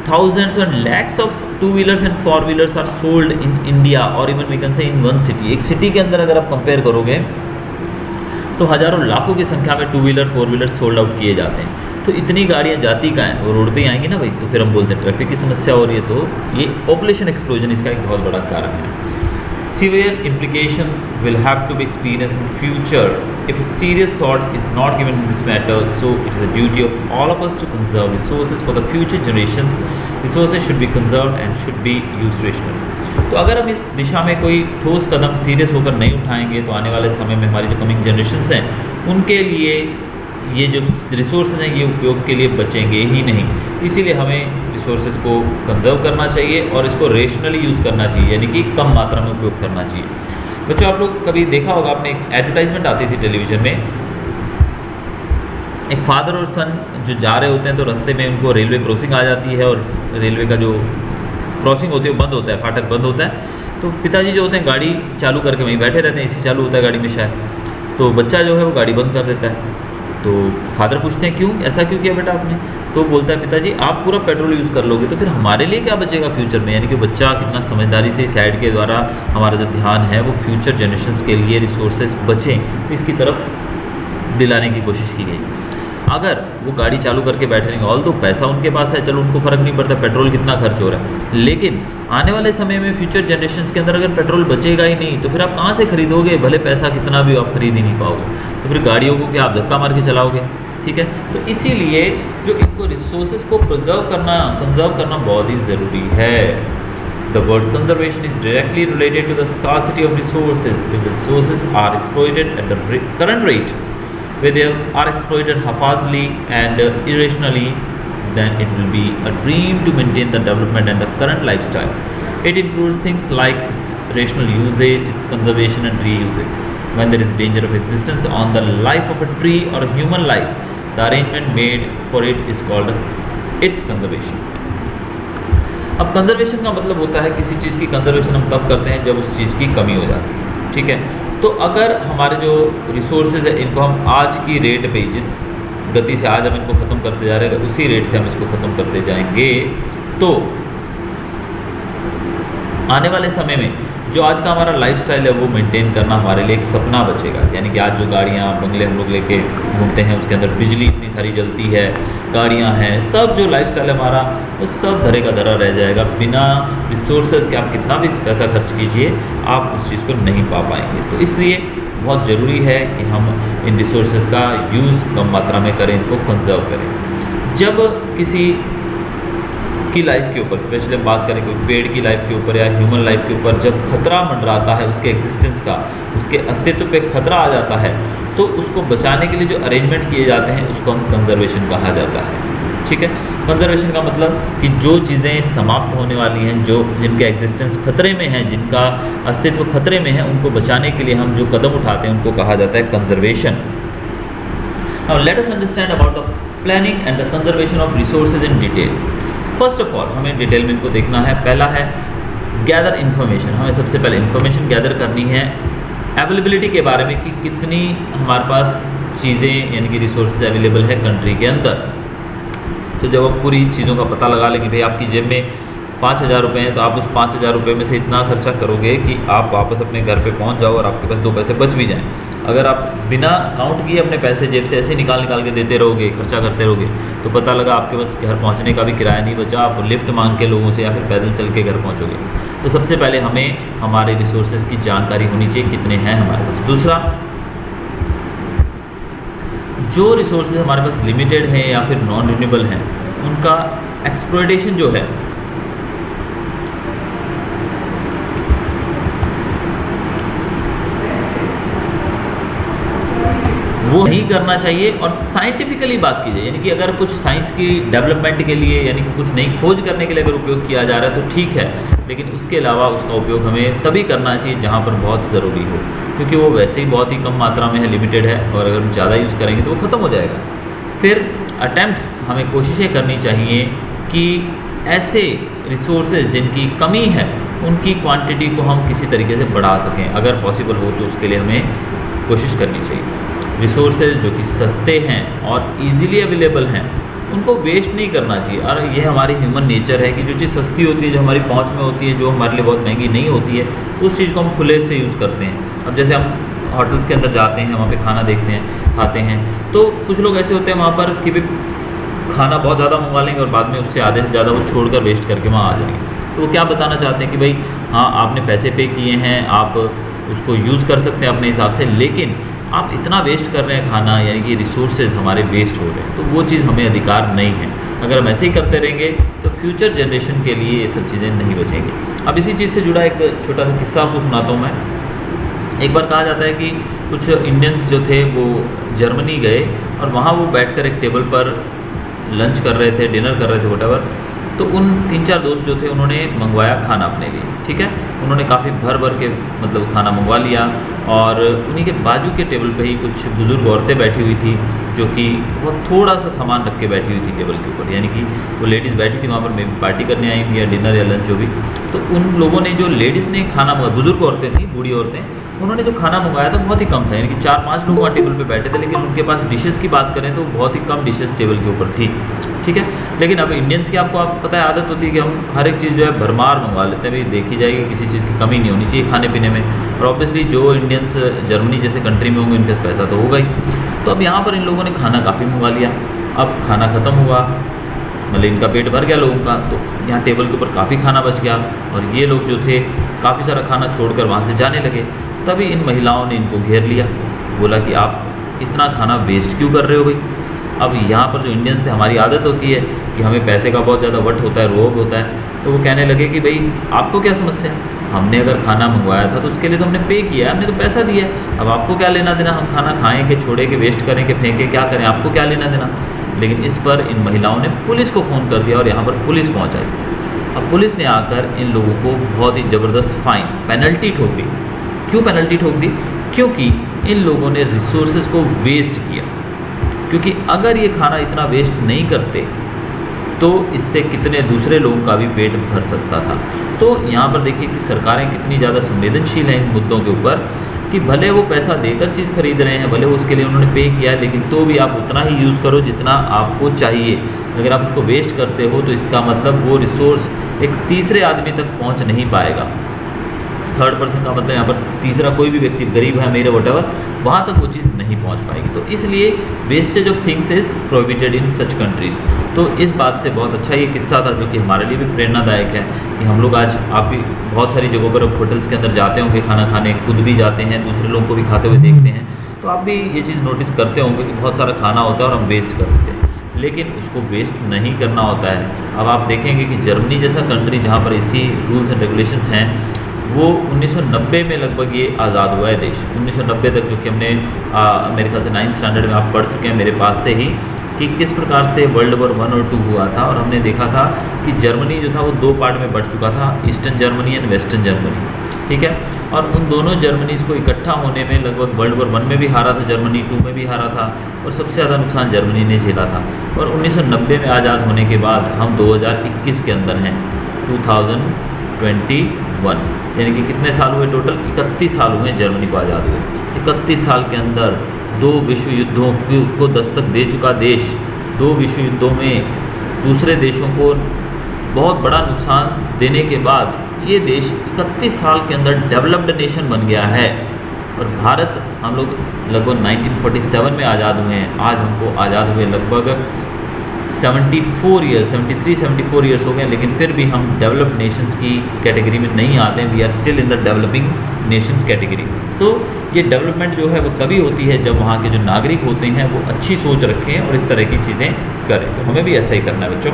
thousands and lakhs of 2 wheelers and 4 wheelers are sold in India और even we can say in one city. एक सिटी के अंदर अगर आप कंपेयर करोगे तो हज़ारों लाखों की संख्या में 2 व्हीलर 4 व्हीलर सोल्ड आउट किए जाते हैं। तो इतनी गाड़ियाँ जाती कहाँ हैं, वो रोड पे ही आएंगी ना भाई, तो फिर हम बोलते हैं ट्रैफिक की समस्या हो रही है। तो ये पॉपुलेशन एक्सप्लोजन इसका एक बहुत बड़ा कारण है। Severe implications will have to be experienced in future if a serious thought is not given in this matter. So it is a duty of all of us to conserve resources for the future generations. Resources should be conserved and should be used rationally. तो अगर हम इस दिशा में कोई ठोस कदम serious होकर नहीं उठाएंगे तो आने वाले समय में हमारी जो कमिंग जनरेशन्स हैं उनके लिए ये जो रिसोर्सेज हैं ये उपयोग के लिए बचेंगे ही नहीं। इसीलिए हमें रिसोर्सेज को कंजर्व करना चाहिए और इसको रेशनली यूज़ करना चाहिए, यानी कि कम मात्रा में उपयोग करना चाहिए। बच्चों, आप लोग कभी देखा होगा, आपने एक एडवर्टाइजमेंट आती थी टेलीविज़न में, एक फादर और सन जो जा रहे होते हैं तो रास्ते में उनको रेलवे क्रॉसिंग आ जाती है और रेलवे का जो क्रॉसिंग होती है वो बंद होता है, फाटक बंद होता है। तो पिताजी जो होते हैं गाड़ी चालू करके वहीं बैठे रहते हैं, एसी चालू होता है गाड़ी में शायद, तो बच्चा जो है वो गाड़ी बंद कर देता है। तो फादर पूछते हैं क्यों, ऐसा क्यों किया बेटा आपने? तो बोलता है पिताजी आप पूरा पेट्रोल यूज़ कर लोगे तो फिर हमारे लिए क्या बचेगा फ्यूचर में। यानी कि बच्चा कितना समझदारी से इस ऐड के द्वारा हमारा जो ध्यान है वो फ्यूचर जनरेशन्स के लिए रिसोर्सेज बचें इसकी तरफ दिलाने की कोशिश की गई। अगर वो गाड़ी चालू करके बैठे रहेंगे, ऑल तो पैसा उनके पास है, चलो उनको फ़र्क नहीं पड़ता पेट्रोल कितना खर्च हो रहा है, लेकिन आने वाले समय में फ्यूचर जनरेशन्स के अंदर अगर पेट्रोल बचेगा ही नहीं तो फिर आप कहाँ से खरीदोगे, भले पैसा कितना भी हो आप खरीद ही नहीं पाओगे। तो फिर गाड़ियों को क्या आप धक्का मार के चलाओगे, ठीक है। तो इसीलिए जो इनको रिसोर्सेज को कंजर्व करना बहुत ही ज़रूरी है। The word conservation is directly related to the scarcity of resources. If the resources are exploited at the current rate, where they are exploited haphazardly and irrationally, then it will be a dream to maintain the development and the current lifestyle. It includes things like its rational usage, its conservation and reusage. When there is danger of existence on the life of a tree or a human life, the arrangement made for it is called its conservation. अब conservation का मतलब होता है किसी चीज़ की conservation हम तब करते हैं जब उस चीज़ की कमी हो जाती है, ठीक है। तो अगर हमारे जो रिसोर्सेज है इनको हम आज की रेट पे, जिस गति से आज हम इनको ख़त्म करते जा रहे हैं उसी रेट से हम इसको ख़त्म करते जाएंगे, तो आने वाले समय में जो आज का हमारा लाइफस्टाइल है वो मेंटेन करना हमारे लिए एक सपना बचेगा। यानी कि आज जो गाड़ियाँ बंगले हम लोग लेके घूमते हैं उसके अंदर बिजली इतनी सारी जलती है, गाड़ियाँ हैं, सब जो लाइफस्टाइल है हमारा वो सब धरे का धरा रह जाएगा। बिना रिसोर्सेज के आप कितना भी पैसा खर्च कीजिए आप उस चीज़ को नहीं पा पाएंगे। तो इसलिए बहुत ज़रूरी है कि हम इन रिसोर्सेज का यूज़ कम मात्रा में करें, इनको कंजर्व करें। जब किसी की लाइफ के ऊपर, स्पेशली हम बात करें कोई पेड़ की लाइफ के ऊपर या ह्यूमन लाइफ के ऊपर, जब खतरा मंडराता है उसके एग्जिस्टेंस का, उसके अस्तित्व पे खतरा आ जाता है, तो उसको बचाने के लिए जो अरेंजमेंट किए जाते हैं उसको हम कंजर्वेशन कहा जाता है, ठीक है। कंजर्वेशन का मतलब कि जो चीज़ें समाप्त होने वाली हैं, जो जिनके एग्जिस्टेंस खतरे में हैं, जिनका अस्तित्व खतरे में है, उनको बचाने के लिए हम जो कदम उठाते हैं उनको कहा जाता है conservation. Now let us understand about the planning and the conservation of resources in detail. First of all हमें डिटेल में इनको देखना है। पहला है गैदर इन्फॉर्मेशन। हमें सबसे पहले इन्फॉर्मेशन गैदर करनी है अवेलेबिलिटी के बारे में कि कितनी हमारे पास चीज़ें यानी कि रिसोर्सेज अवेलेबल है कंट्री के अंदर। तो जब हम पूरी चीज़ों का पता लगा लेंगे, भाई आपकी जेब में 5,000 रुपये हैं तो आप उस 5,000 रुपये में से इतना खर्चा करोगे कि आप वापस अपने घर पे पहुंच जाओ और आपके पास 2 पैसे बच भी जाएं। अगर आप बिना काउंट किए अपने पैसे जेब से ऐसे निकाल के देते रहोगे, खर्चा करते रहोगे, तो पता लगा आपके पास घर पहुंचने का भी किराया नहीं बचा, आप लिफ्ट मांग के लोगों से या फिर पैदल चल के घर पहुंचोगे। तो सबसे पहले हमें हमारे रिसोर्सेज की जानकारी होनी चाहिए, कितने हैं हमारे पास। दूसरा, जो रिसोर्सेज हमारे पास लिमिटेड हैं या फिर नॉन रिन्यूएबल हैं, उनका एक्सप्लॉयटेशन जो है वो नहीं करना चाहिए और साइंटिफिकली बात की जाए। यानी कि अगर कुछ साइंस की डेवलपमेंट के लिए, यानी कि कुछ नई खोज करने के लिए अगर उपयोग किया जा रहा है तो ठीक है, लेकिन उसके अलावा उसका उपयोग हमें तभी करना चाहिए जहाँ पर बहुत ज़रूरी हो, क्योंकि वो वैसे ही बहुत ही कम मात्रा में है, लिमिटेड है, और अगर हम ज़्यादा यूज़ करेंगे तो वो ख़त्म हो जाएगा। फिर अटैम्प्ट्स, हमें कोशिशें करनी चाहिए कि ऐसे रिसोर्सेज जिनकी कमी है उनकी क्वांटिटी को हम किसी तरीके से बढ़ा सकें। अगर पॉसिबल हो तो उसके लिए हमें कोशिश करनी चाहिए। रिसोर्सेज जो कि सस्ते हैं और इजीली अवेलेबल हैं उनको वेस्ट नहीं करना चाहिए। और ये हमारी ह्यूमन नेचर है कि जो चीज़ सस्ती होती है, जो हमारी पहुंच में होती है, जो हमारे लिए बहुत महंगी नहीं होती है, उस चीज़ को हम खुले से यूज़ करते हैं। अब जैसे हम होटल्स के अंदर जाते हैं, वहाँ पे खाना देखते हैं, खाते हैं, तो कुछ लोग ऐसे होते हैं वहाँ पर कि भाई खाना बहुत ज़्यादा मंगवा लेंगे और बाद में उससे आधे से ज़्यादा वो छोड़कर वेस्ट करके वहाँ आ जाएंगे। तो वो क्या बताना चाहते हैं कि भाई हाँ, आपने पैसे पे किए हैं, आप उसको यूज़ कर सकते हैं अपने हिसाब से, लेकिन आप इतना वेस्ट कर रहे हैं खाना, यानी कि रिसोर्सेज हमारे वेस्ट हो रहे हैं, तो वो चीज़ हमें अधिकार नहीं है। अगर हम ऐसे ही करते रहेंगे तो फ्यूचर जनरेशन के लिए ये सब चीज़ें नहीं बचेंगी। अब इसी चीज़ से जुड़ा एक छोटा सा किस्सा आपको सुनाता हूँ मैं। एक बार कहा जाता है कि कुछ इंडियंस जो थे वो जर्मनी गए और वहाँ वो बैठकर एक टेबल पर लंच कर रहे थे, डिनर कर रहे थे, व्हाटएवर। तो उन 3-4 दोस्त जो थे उन्होंने मंगवाया खाना अपने लिए, ठीक है। उन्होंने काफ़ी भर के मतलब खाना मंगवा लिया और उन्हीं के बाजू के टेबल पे ही कुछ बुज़ुर्ग औरतें बैठी हुई थी जो कि बहुत थोड़ा सा सामान रख के बैठी हुई थी टेबल के ऊपर, यानी कि वो लेडीज़ बैठी थी वहाँ पर, मे पार्टी करने आई थी या डिनर या लंच जो भी। तो उन लोगों ने, जो लेडीज़ ने खाना मंगाया, बुज़ुर्ग औरतें थी, बूढ़ी औरतें, उन्होंने जो खाना मंगाया था बहुत ही कम था, यानी कि 4-5 लोग वहाँ टेबल पे बैठे थे, लेकिन उनके पास डिशेज़ की बात करें तो बहुत ही कम डिशेज़ टेबल के ऊपर थी, ठीक है। लेकिन अब इंडियंस की आपको पता है आदत होती है कि हम हर एक चीज़ जो है भरमार मंगवा लेते हैं, भाई देखी जाएगी, किसी चीज़ की कमी नहीं होनी चाहिए खाने पीने में। और ऑब्वियसली जो इंडियंस जर्मनी जैसे कंट्री में होंगे उनके पास पैसा तो होगा ही। तो अब यहाँ पर इन लोगों ने खाना काफ़ी मंगवा लिया, अब खाना ख़त्म हुआ, मतलब इनका पेट भर गया लोगों का, तो यहाँ टेबल के ऊपर काफ़ी खाना बच गया और ये लोग जो थे काफ़ी सारा खाना छोड़कर वहाँ से जाने लगे। तभी इन महिलाओं ने इनको घेर लिया, बोला कि आप इतना खाना वेस्ट क्यों कर रहे हो भाई। अब यहाँ पर जो इंडियंस थे, हमारी आदत होती है कि हमें पैसे का बहुत ज़्यादा वट होता है, रोब होता है, तो वो कहने लगे कि भाई आपको क्या समस्या है, हमने अगर खाना मंगवाया था तो उसके लिए तो हमने पे किया है, हमने तो पैसा दिया है, अब आपको क्या लेना देना, हम खाना खाएँ कि छोड़े कि वेस्ट करें कि फेंकें, क्या करें, आपको क्या लेना देना। लेकिन इस पर इन महिलाओं ने पुलिस को फ़ोन कर दिया और यहाँ पर पुलिस पहुँच आई। अब पुलिस ने आकर इन लोगों को बहुत ही ज़बरदस्त फ़ाइन, पेनल्टी ठोक दी। क्यों पेनल्टी ठोक दी? क्योंकि इन लोगों ने रिसोर्सेज को वेस्ट किया। क्योंकि अगर ये खाना इतना वेस्ट नहीं करते तो इससे कितने दूसरे लोगों का भी पेट भर सकता था। तो यहाँ पर देखिए कि सरकारें कितनी ज़्यादा संवेदनशील हैं इन मुद्दों के ऊपर, कि भले वो पैसा देकर चीज़ खरीद रहे हैं, भले उसके लिए उन्होंने पे किया है, लेकिन तो भी आप उतना ही यूज़ करो जितना आपको चाहिए। अगर आप उसको वेस्ट करते हो तो इसका मतलब वो रिसोर्स एक तीसरे आदमी तक पहुँच नहीं पाएगा। थर्ड पर्सन का मतलब यहाँ पर तीसरा कोई भी व्यक्ति, गरीब है, मेरे वटेवर, वहाँ तक वो चीज़ नहीं पहुँच पाएगी। तो इसलिए wastage of things is prohibited in such countries. तो इस बात से बहुत अच्छा ये किस्सा था जो कि हमारे लिए भी प्रेरणादायक है कि हम लोग आज, आप भी बहुत सारी जगहों पर होटल्स के अंदर जाते होंगे खाना खाने, खुद भी जाते हैं, दूसरे लोगों को भी खाते हुए देखते हैं, तो आप भी ये चीज़ नोटिस करते होंगे कि बहुत सारा खाना होता है और हम वेस्ट कर देते हैं, लेकिन उसको वेस्ट नहीं करना होता है। अब आप देखेंगे कि जर्मनी जैसा कंट्री जहाँ पर इसी रूल्स एंड रेगुलेशंस हैं, वो 1990 में लगभग ये आज़ाद हुआ है देश। 1990 तक, जो कि हमने मेरे ख्याल से 9th स्टैंडर्ड में आप पढ़ चुके हैं मेरे पास से ही, कि किस प्रकार से वर्ल्ड वॉर 1 और 2 हुआ था। और हमने देखा था कि जर्मनी जो था वो 2 पार्ट में बढ़ चुका था, eastern Germany and western Germany, ठीक है। और उन दोनों जर्मनीज़ को इकट्ठा होने में लगभग वर्ल्ड वॉर 1 में भी हारा था जर्मनी, 2 में भी हारा था, और सबसे ज़्यादा नुकसान जर्मनी ने झेला था। और 1990 में आज़ाद होने के बाद हम 2021 के अंदर हैं, 2021, यानी कि कितने साल हुए टोटल? 31 साल हुए जर्मनी को आज़ाद हुए। 31 साल के अंदर 2 विश्व युद्धों को दस्तक दे चुका देश, 2 विश्व युद्धों में दूसरे देशों को बहुत बड़ा नुकसान देने के बाद ये देश 31 साल के अंदर डेवलप्ड नेशन बन गया है। और भारत, हम लोग लगभग 1947 में आज़ाद हुए हैं, आज हमको आज़ाद हुए लगभग 74 ईयर्स 74 ईयर्स हो गए, लेकिन फिर भी हम डेवलप्ड नेशंस की कैटेगरी में नहीं आते हैं। We are still in the developing nations category. तो ये डेवलपमेंट जो है वो तभी होती है जब वहाँ के जो नागरिक होते हैं वो अच्छी सोच रखें और इस तरह की चीज़ें करें। तो हमें भी ऐसा ही करना है बच्चों।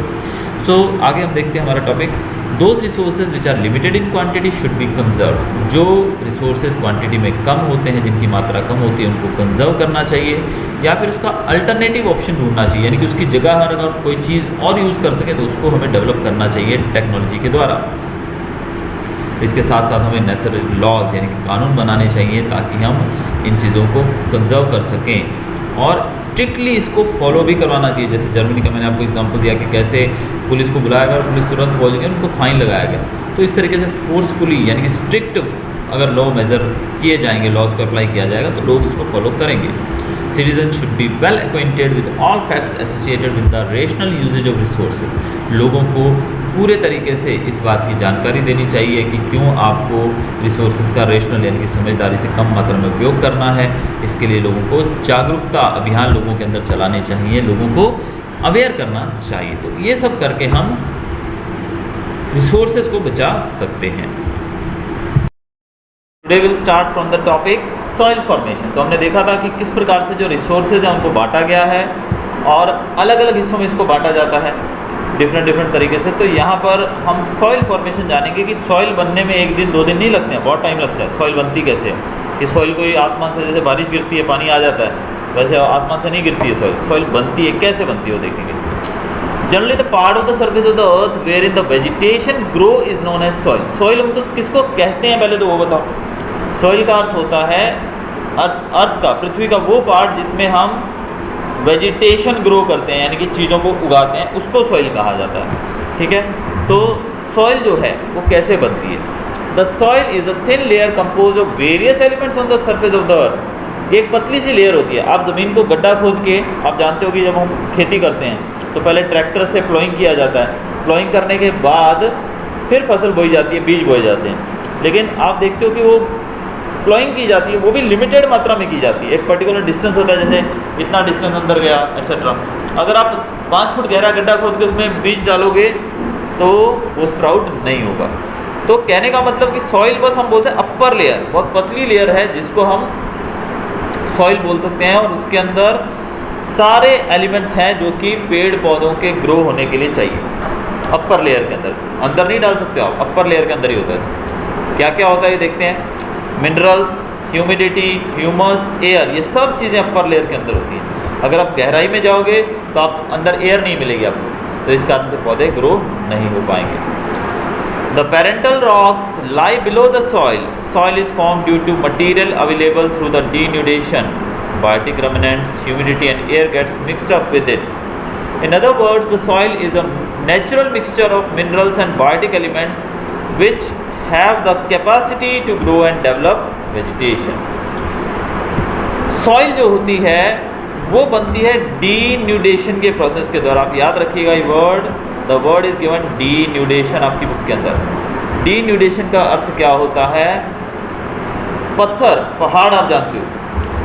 सो आगे हम देखते हैं हमारा topic, those resources which are limited in quantity should be conserve. जो रिसोर्सेज क्वांटिटी में कम होते हैं, जिनकी मात्रा कम होती है, उनको कंजर्व करना चाहिए या फिर उसका अल्टरनेटिव ऑप्शन ढूंढना चाहिए, यानी कि उसकी जगह अगर हम कोई चीज़ और यूज़ कर सकें तो उसको हमें डेवलप करना चाहिए टेक्नोलॉजी के द्वारा। इसके साथ साथ हमें नेचुरल लॉज यानी कि कानून बनाने चाहिए ताकि हम इन चीज़ों को कंजर्व कर सकें और स्ट्रिक्टली इसको फॉलो भी करवाना चाहिए। जैसे जर्मनी का मैंने आपको एग्जांपल दिया कि कैसे पुलिस को बुलाया गया और पुलिस तुरंत पहुंच गई, उनको फाइन लगाया गया। तो इस तरीके से फोर्सफुली यानी कि स्ट्रिक्ट अगर लॉ मेजर किए जाएंगे, लॉज को अप्लाई किया जाएगा तो लोग उसको फॉलो करेंगे। Citizen should be well acquainted with all facts associated with the rational usages of resources. लोगों को पूरे तरीके से इस बात की जानकारी देनी चाहिए कि क्यों आपको रिसोर्सेज का रेशनल यानी कि समझदारी से कम मात्रा में उपयोग करना है। इसके लिए लोगों को जागरूकता अभियान लोगों के अंदर चलाने चाहिए, लोगों को अवेयर करना चाहिए। तो ये सब करके हम रिसोर्सेज को बचा सकते हैं। Today will start from the topic soil formation. तो हमने देखा था कि किस प्रकार से जो रिसोर्सेज हैं उनको बांटा गया है और अलग अलग हिस्सों में इसको बांटा जाता है डिफरेंट तरीके से। तो यहाँ पर हम सॉइल फॉर्मेशन जानेंगे कि सॉइल बनने में 1 दिन 2 दिन नहीं लगते हैं, बहुत टाइम लगता है। सॉइल बनती कैसे है कि सॉइल कोई आसमान से जैसे बारिश गिरती है पानी आ जाता है, वैसे आसमान से नहीं गिरती है सॉइल। सॉइल बनती है, कैसे बनती है वो देखेंगे। Generally the part of the surface of the earth where in the vegetation grow is known as soil. Soil हमको किसको कहते हैं पहले तो वो बताओ। सॉइल का अर्थ होता है अर्थ का, पृथ्वी का वो पार्ट जिसमें हम वेजिटेशन ग्रो करते हैं यानी कि चीज़ों को उगाते हैं, उसको सॉइल कहा जाता है। ठीक है, तो सॉइल जो है वो कैसे बनती है। The soil is a thin layer compose of various elements on the surface of the अर्थ। एक पतली सी लेयर होती है। आप ज़मीन को गड्ढा खोद के, आप जानते हो कि जब हम खेती करते हैं तो पहले ट्रैक्टर से प्लॉइंग किया जाता है। प्लॉइंग करने के बाद फिर फसल बोई जाती है, बीज बोए जाते हैं। लेकिन आप देखते हो कि वो प्लॉइंग की जाती है, वो भी लिमिटेड मात्रा में की जाती है। एक पर्टिकुलर डिस्टेंस होता है, जैसे इतना डिस्टेंस अंदर गया एक्सेट्रा। अगर आप 5 फुट गहरा गड्ढा खोद के उसमें बीज डालोगे तो वो स्प्राउट नहीं होगा। तो कहने का मतलब कि सॉइल बस हम बोलते हैं अपर लेयर, बहुत पतली लेयर है जिसको हम सॉइल बोल सकते हैं और उसके अंदर सारे एलिमेंट्स हैं जो कि पेड़ पौधों के ग्रो होने के लिए चाहिए। अपर लेयर के अंदर नहीं डाल सकते आप, अपर लेयर के अंदर ही होता है इसमें। क्या क्या होता है ये देखते हैं। मिनरल्स, ह्यूमिडिटी, ह्यूमस, एयर, ये सब चीज़ें अपर लेयर के अंदर होती हैं। अगर आप गहराई में जाओगे तो आप अंदर एयर नहीं मिलेगी आपको, तो इस कारण से पौधे ग्रो नहीं हो पाएंगे। The parental rocks lie below the soil. Soil is form due to material available through the denudation. Biotic remnants, humidity and air gets mixed up with it. In other words, the soil is a natural mixture of minerals and biotic elements which have the capacity to grow and develop vegetation. Soil जो होती है वो बनती है denudation के process के द्वारा। आप याद रखिएगा ये word, the word is given denudation आपकी बुक के अंदर। denudation का अर्थ क्या होता है। पत्थर, पहाड़ आप जानते हो,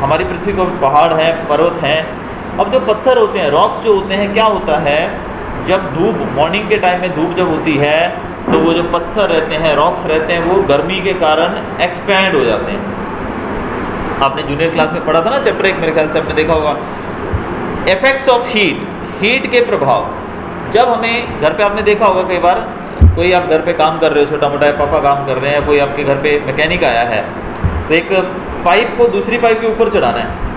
हमारी पृथ्वी को पहाड़ हैं, पर्वत हैं। अब जो पत्थर होते हैं, रॉक्स जो होते हैं, क्या होता है जब धूप, मॉर्निंग के टाइम में धूप जब होती है तो वो जो पत्थर रहते हैं, रॉक्स रहते हैं, वो गर्मी के कारण एक्सपैंड हो जाते हैं। आपने जूनियर क्लास में पढ़ा था ना चैप्टर 1, मेरे ख्याल से आपने देखा होगा। इफेक्ट्स ऑफ हीट, हीट के प्रभाव। जब हमें घर पे आपने देखा होगा कई बार, कोई आप घर पे काम कर रहे हो, छोटा मोटा पापा काम कर रहे हैं, कोई आपके घर पे मैकेनिक आया है, तो एक पाइप को दूसरी पाइप के ऊपर चढ़ाना है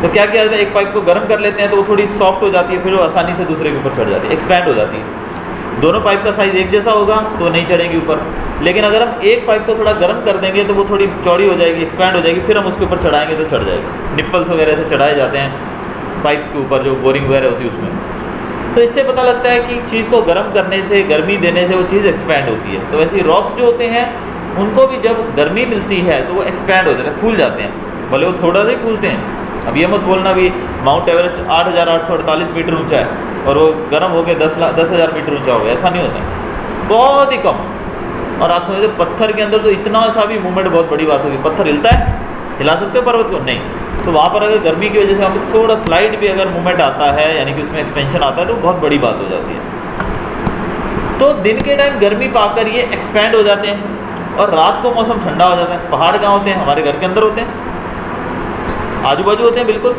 तो क्या किया जाता है, एक पाइप को गर्म कर लेते हैं तो वो थोड़ी सॉफ्ट हो जाती है, फिर वो आसानी से दूसरे के ऊपर चढ़ जाती है, एक्सपैंड हो जाती है। दोनों पाइप का साइज़ एक जैसा होगा तो नहीं चढ़ेगी ऊपर, लेकिन अगर हम एक पाइप को थोड़ा गर्म कर देंगे तो वो थोड़ी चौड़ी हो जाएगी, एक्सपैंड हो जाएगी, फिर हम उसके ऊपर चढ़ाएंगे तो चढ़ जाएगी। निप्पल्स वगैरह से चढ़ाए जाते हैं पाइप्स के ऊपर, जो बोरिंग वगैरह होती है उसमें। तो इससे पता लगता है कि चीज़ को गर्म करने से, गर्मी देने से वो चीज़ एक्सपैंड होती है। तो वैसे ही रॉक्स जो होते हैं उनको भी जब गर्मी मिलती है तो वो एक्सपैंड हो जाते हैं, फूल जाते हैं, भले वो थोड़ा सा ही फूलते हैं अब ये मत बोलना भी माउंट एवरेस्ट 8,848 मीटर ऊंचा है और वो गर्म हो गए 10,000 मीटर ऊंचा हो गया, ऐसा नहीं होता है, बहुत ही कम। और आप समझते पत्थर के अंदर तो इतना सा भी मूवमेंट बहुत बड़ी बात होगी। पत्थर हिलता है, हिला सकते हो पर्वत को? नहीं। तो वहाँ पर अगर गर्मी की वजह से आपको थोड़ा स्लाइड भी अगर मूवमेंट आता है, यानी कि उसमें एक्सपेंशन आता है, तो बहुत बड़ी बात हो जाती है। तो दिन के टाइम गर्मी पाकर ये एक्सपेंड हो जाते हैं और रात को मौसम ठंडा हो जाता है। पहाड़ कहाँ होते हैं? हमारे घर के अंदर होते हैं, आजू बाजू होते हैं, बिल्कुल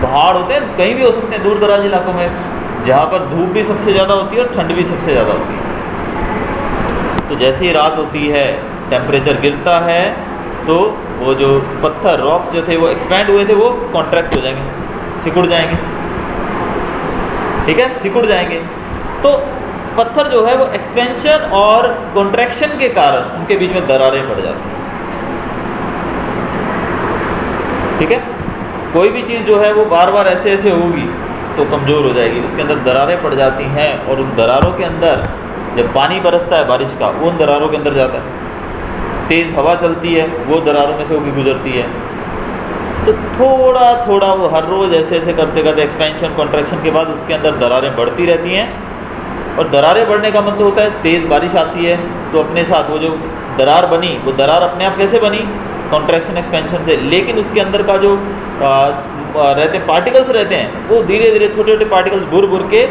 पहाड़ होते हैं, कहीं भी हो सकते हैं, दूर दराज इलाकों में, जहाँ पर धूप भी सबसे ज़्यादा होती है और ठंड भी सबसे ज़्यादा होती है। तो जैसे ही रात होती है, टेम्परेचर गिरता है, तो वो जो पत्थर रॉक्स जो थे वो एक्सपैंड हुए थे, वो कॉन्ट्रैक्ट हो जाएंगे, सिकुड़ जाएंगे, ठीक है, सिकुड़ जाएंगे। तो पत्थर जो है वो एक्सपेंशन और कॉन्ट्रैक्शन के कारण उनके बीच में दरारें पड़ जाती हैं, ठीक है। कोई भी चीज़ जो है वो बार बार ऐसे ऐसे होगी तो कमज़ोर हो जाएगी, उसके अंदर दरारें पड़ जाती हैं, और उन दरारों के अंदर जब पानी बरसता है बारिश का, वो उन दरारों के अंदर जाता है। तेज़ हवा चलती है, वो दरारों में से होकर गुजरती है। तो थोड़ा थोड़ा वो हर रोज़ ऐसे ऐसे करते करते एक्सपेंशन कॉन्ट्रैक्शन के बाद उसके अंदर दरारें बढ़ती रहती हैं। और दरारें बढ़ने का मतलब होता है तेज़ बारिश आती है तो अपने साथ वो जो दरार बनी, वो दरार अपने आप कैसे बनी? कॉन्ट्रैक्शन एक्सपेंशन से। लेकिन उसके अंदर का जो रहते पार्टिकल्स रहते हैं, वो धीरे धीरे छोटे छोटे पार्टिकल्स बुर बुर के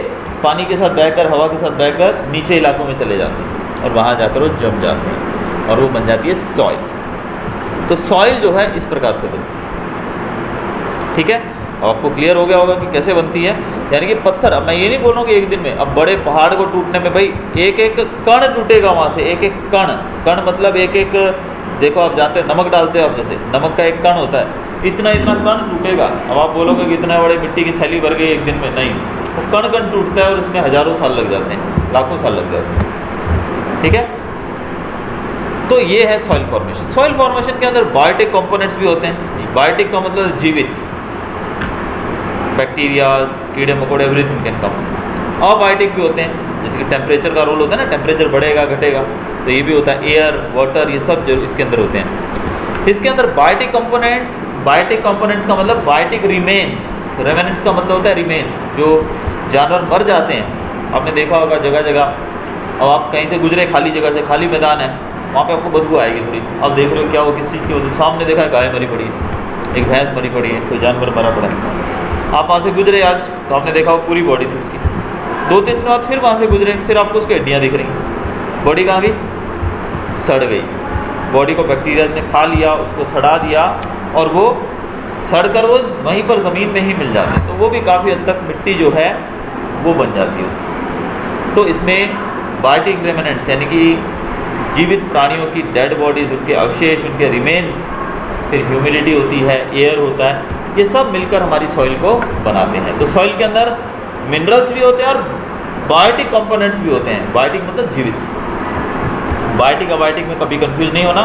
पानी के साथ बहकर, हवा के साथ बहकर नीचे इलाकों में चले जाते हैं और वहाँ जाकर वो जम जाते हैं और वो बन जाती है सॉइल। तो सॉइल जो है इस प्रकार से बनती है, ठीक है। अब आपको क्लियर हो गया होगा कि कैसे बनती है। यानी कि पत्थर, अब मैं ये नहीं बोल रहा हूँ कि एक दिन में, अब बड़े पहाड़ को टूटने में भाई एक एक कण टूटेगा वहाँ से, एक एक कण, कण मतलब एक एक, देखो आप जानते हैं नमक डालते हो आप, जैसे नमक का एक कण होता है, इतना इतना कण टूटेगा। अब आप बोलोगे कि इतना बड़ी मिट्टी की थैली भर गई एक दिन में, नहीं, वो कण कण टूटता है और इसमें हज़ारों साल लग जाते हैं, लाखों साल लग जाते हैं, ठीक है। तो ये है सॉइल फॉर्मेशन। सॉइल फॉर्मेशन के अंदर बायोटिक कंपोनेंट्स भी होते हैं। बायोटिक का मतलब जीवित, बैक्टीरियाज, कीड़े मकोड़े, एवरीथिंग कैन कम। अबायोटिक भी होते हैं, जैसे कि टेम्परेचर का रोल होता है ना, टेम्परेचर बढ़ेगा घटेगा, तो ये भी होता है। एयर, वाटर, ये सब जो इसके अंदर होते हैं। इसके अंदर बायोटिक कंपोनेंट्स, बायोटिक कंपोनेंट्स का मतलब बायोटिक रिमेन्स, रेमेनेंट्स का मतलब होता है रिमेन्स, जो जानवर मर जाते हैं। आपने देखा होगा जगह जगह, अब आप कहीं से गुजरे खाली जगह से, खाली मैदान है, वहाँ पे आपको बदबू आएगी थोड़ी। अब देख रहे हो क्या हो, किस चीज़ की हो, सामने देखा है गाय मरी पड़ी है, एक भैंस मरी पड़ी है, कोई जानवर मरा पड़ा है। आप वहाँ से गुजरे आज, तो आपने देखा वो पूरी बॉडी थी उसकी। 2-3 दिन बाद फिर वहाँ से गुजरे, फिर आपको उसकी हड्डियाँ दिख रही। बॉडी कहाँ गई? सड़ गई। बॉडी को बैक्टीरिया ने खा लिया, उसको सड़ा दिया, और वो सड़ कर वो वहीं पर ज़मीन में ही मिल जाते हैं। तो वो भी काफ़ी हद तक मिट्टी जो है वो बन जाती है उससे। तो इसमें बायोटिक रेमेनेंट्स यानी कि जीवित प्राणियों की डेड बॉडीज़, उनके अवशेष, उनके रिमेन्स, फिर ह्यूमिडिटी होती है, एयर होता है, ये सब मिलकर हमारी सॉइल को बनाते हैं। तो सॉइल के अंदर मिनरल्स भी होते हैं और बायोटिक कंपोनेंट्स भी होते हैं। बायोटिक मतलब जीवित। बायोटिक अबायोटिक में कभी कंफ्यूज नहीं होना,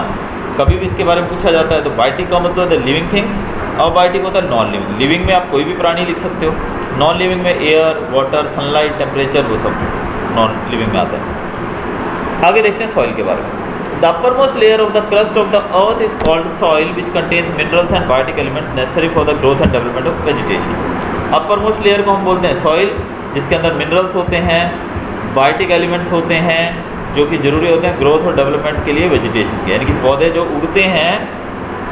कभी भी इसके बारे में पूछा जाता है तो बायोटिक का मतलब होता है लिविंग थिंग्स, अबायोटिक होता है नॉन लिविंग। लिविंग में आप कोई भी प्राणी लिख सकते हो, नॉन लिविंग में एयर, वाटर, सनलाइट, टेम्परेचर, वो सब नॉन लिविंग में आता है। आगे देखते हैं सॉइल के बारे में। The uppermost layer of the crust of the earth is called soil, which contains minerals and biotic elements necessary for the growth and development of vegetation. uppermost layer को हम बोलते हैं सॉइल, जिसके अंदर मिनरल्स होते हैं, बायोटिक एलिमेंट्स होते हैं, जो कि ज़रूरी होते हैं ग्रोथ और डेवलपमेंट के लिए वेजिटेशन के। यानी कि पौधे जो उगते हैं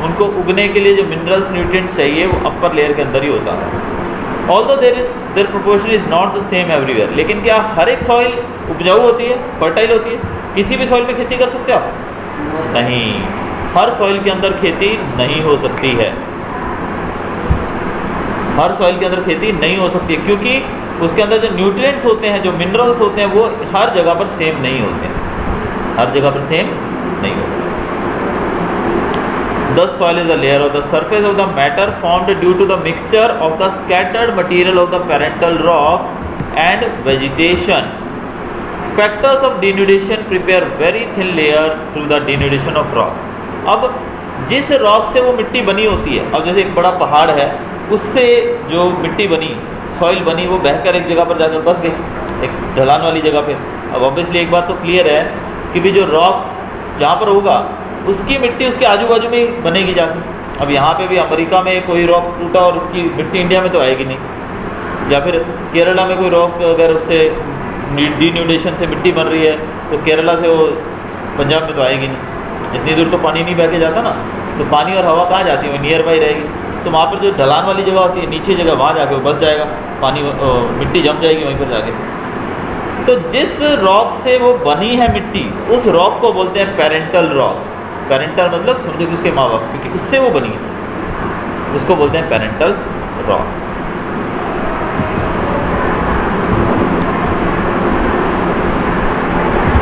उनको उगने के लिए जो मिनरल्स न्यूट्रिएंट्स चाहिए वो अपर लेयर के अंदर ही होता है। Although their proportion is not the same everywhere. लेकिन क्या हर एक सॉइल उपजाऊ होती है, फर्टाइल होती है? किसी भी सॉइल में खेती कर सकते हो आप? नहीं, हर सॉइल के अंदर खेती नहीं हो सकती है। हर सॉइल के अंदर खेती नहीं हो सकती है, क्योंकि उसके अंदर जो न्यूट्रिएंट्स होते हैं, जो मिनरल्स होते हैं, वो हर जगह पर सेम नहीं होते हैं, हर जगह पर सेम नहीं होते। Thus soil is a layer of the surface of the matter formed due to the mixture of the scattered material of the parental rock and vegetation. Factors of denudation prepare very thin layer through the denudation of rocks. अब जिस rock से वो मिट्टी बनी होती है, अब जैसे एक बड़ा पहाड़ है, उससे जो मिट्टी बनी, सॉइल बनी, वो बहकर एक जगह पर जाकर बस गई, एक ढलान वाली जगह पे। अब ऑब्वियसली एक बात तो क्लियर है कि भी जो रॉक जहाँ पर होगा उसकी मिट्टी उसके आजू बाजू में ही बनेगी जाकर, अब यहाँ पे भी अमेरिका में कोई रॉक टूटा और उसकी मिट्टी इंडिया में तो आएगी नहीं, या फिर केरला में कोई रॉक अगर उससे डीन्यूडेशन से मिट्टी बन रही है तो केरला से वो पंजाब में तो आएगी नहीं, इतनी दूर तो पानी नहीं बह के जाता ना, तो पानी और हवा कहाँ जाती है, वो नियर बाई रहेगी। तो वहाँ पर जो ढलान वाली जगह होती है, नीचे जगह, वहाँ जाके वो बस जाएगा, पानी मिट्टी जम जाएगी वहीं पर जाके। तो जिस रॉक से वो बनी है मिट्टी, उस रॉक को बोलते हैं पेरेंटल रॉक। पेरेंटल मतलब समझो कि उसके माँ बाप, क्योंकि उससे वो बनी है, उसको बोलते हैं parental rock.